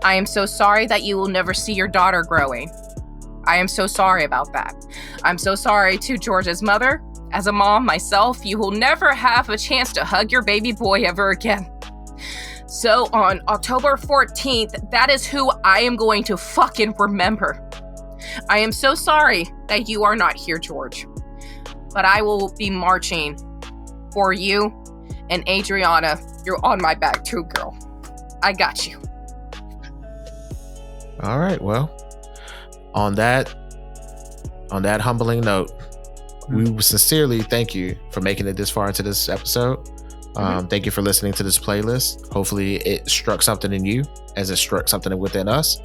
I am so sorry that you will never see your daughter growing. I am so sorry about that. I'm so sorry to George's mother. As a mom myself, you will never have a chance to hug your baby boy ever again. So on October 14th, that is who I am going to fucking remember. I am so sorry that you are not here, George. But I will be marching for you. And Adriana, you're on my back too, girl. I got you. All right. Well, on that humbling note, we sincerely thank you for making it this far into this episode. Thank you for listening to this playlist. Hopefully it struck something in you as it struck something within us.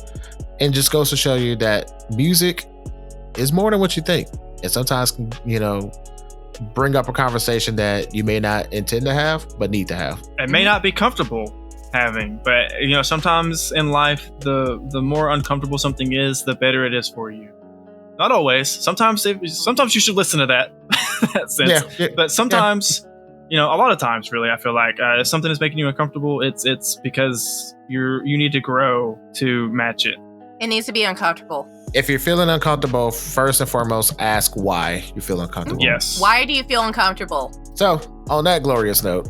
And just goes to show you that music is more than what you think. And sometimes, bring up a conversation that you may not intend to have, but need to have. It may not be comfortable having, but sometimes in life, the more uncomfortable something is, the better it is for you. Not always. Sometimes you should listen to that, that sense. Yeah. But sometimes, a lot of times, really, I feel like if something is making you uncomfortable, it's because you need to grow to match it. It needs to be uncomfortable. If you're feeling uncomfortable, first and foremost, ask why you feel uncomfortable. Yes. Why do you feel uncomfortable? So, on that glorious note,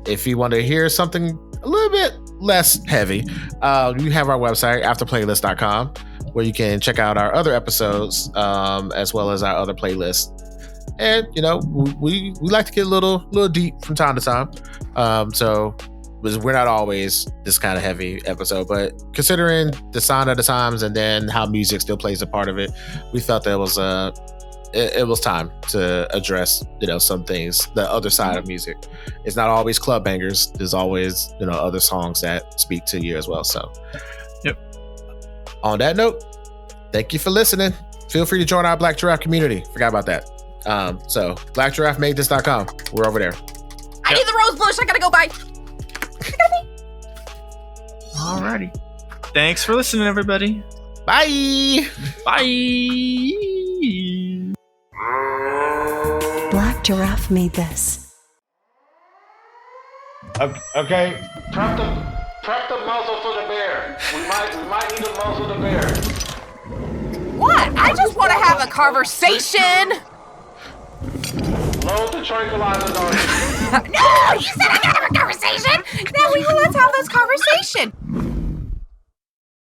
if you want to hear something a little bit less heavy, you have our website, afterplaylist.com, where you can check out our other episodes, as well as our other playlists. And, we like to get a little deep from time to time. So we're not always this kind of heavy episode, but considering the sign of the times and then how music still plays a part of it, we felt that it was time to address, some things, the other side of music. It's not always club bangers. There's always, other songs that speak to you as well. So, yep. On that note, thank you for listening. Feel free to join our Black Giraffe community. Forgot about that. So blackgiraffemadethis.com. We're over there. I need the rose bush. I gotta go buy. Alrighty. Thanks for listening, everybody. Bye. Bye. Black Giraffe made this. Okay. Prep the muzzle for the bear. We might need to muzzle the bear. What? I just want to have a conversation. Load the tranquilizers on you. No, you said I gotta have a conversation. Now let's have this conversation.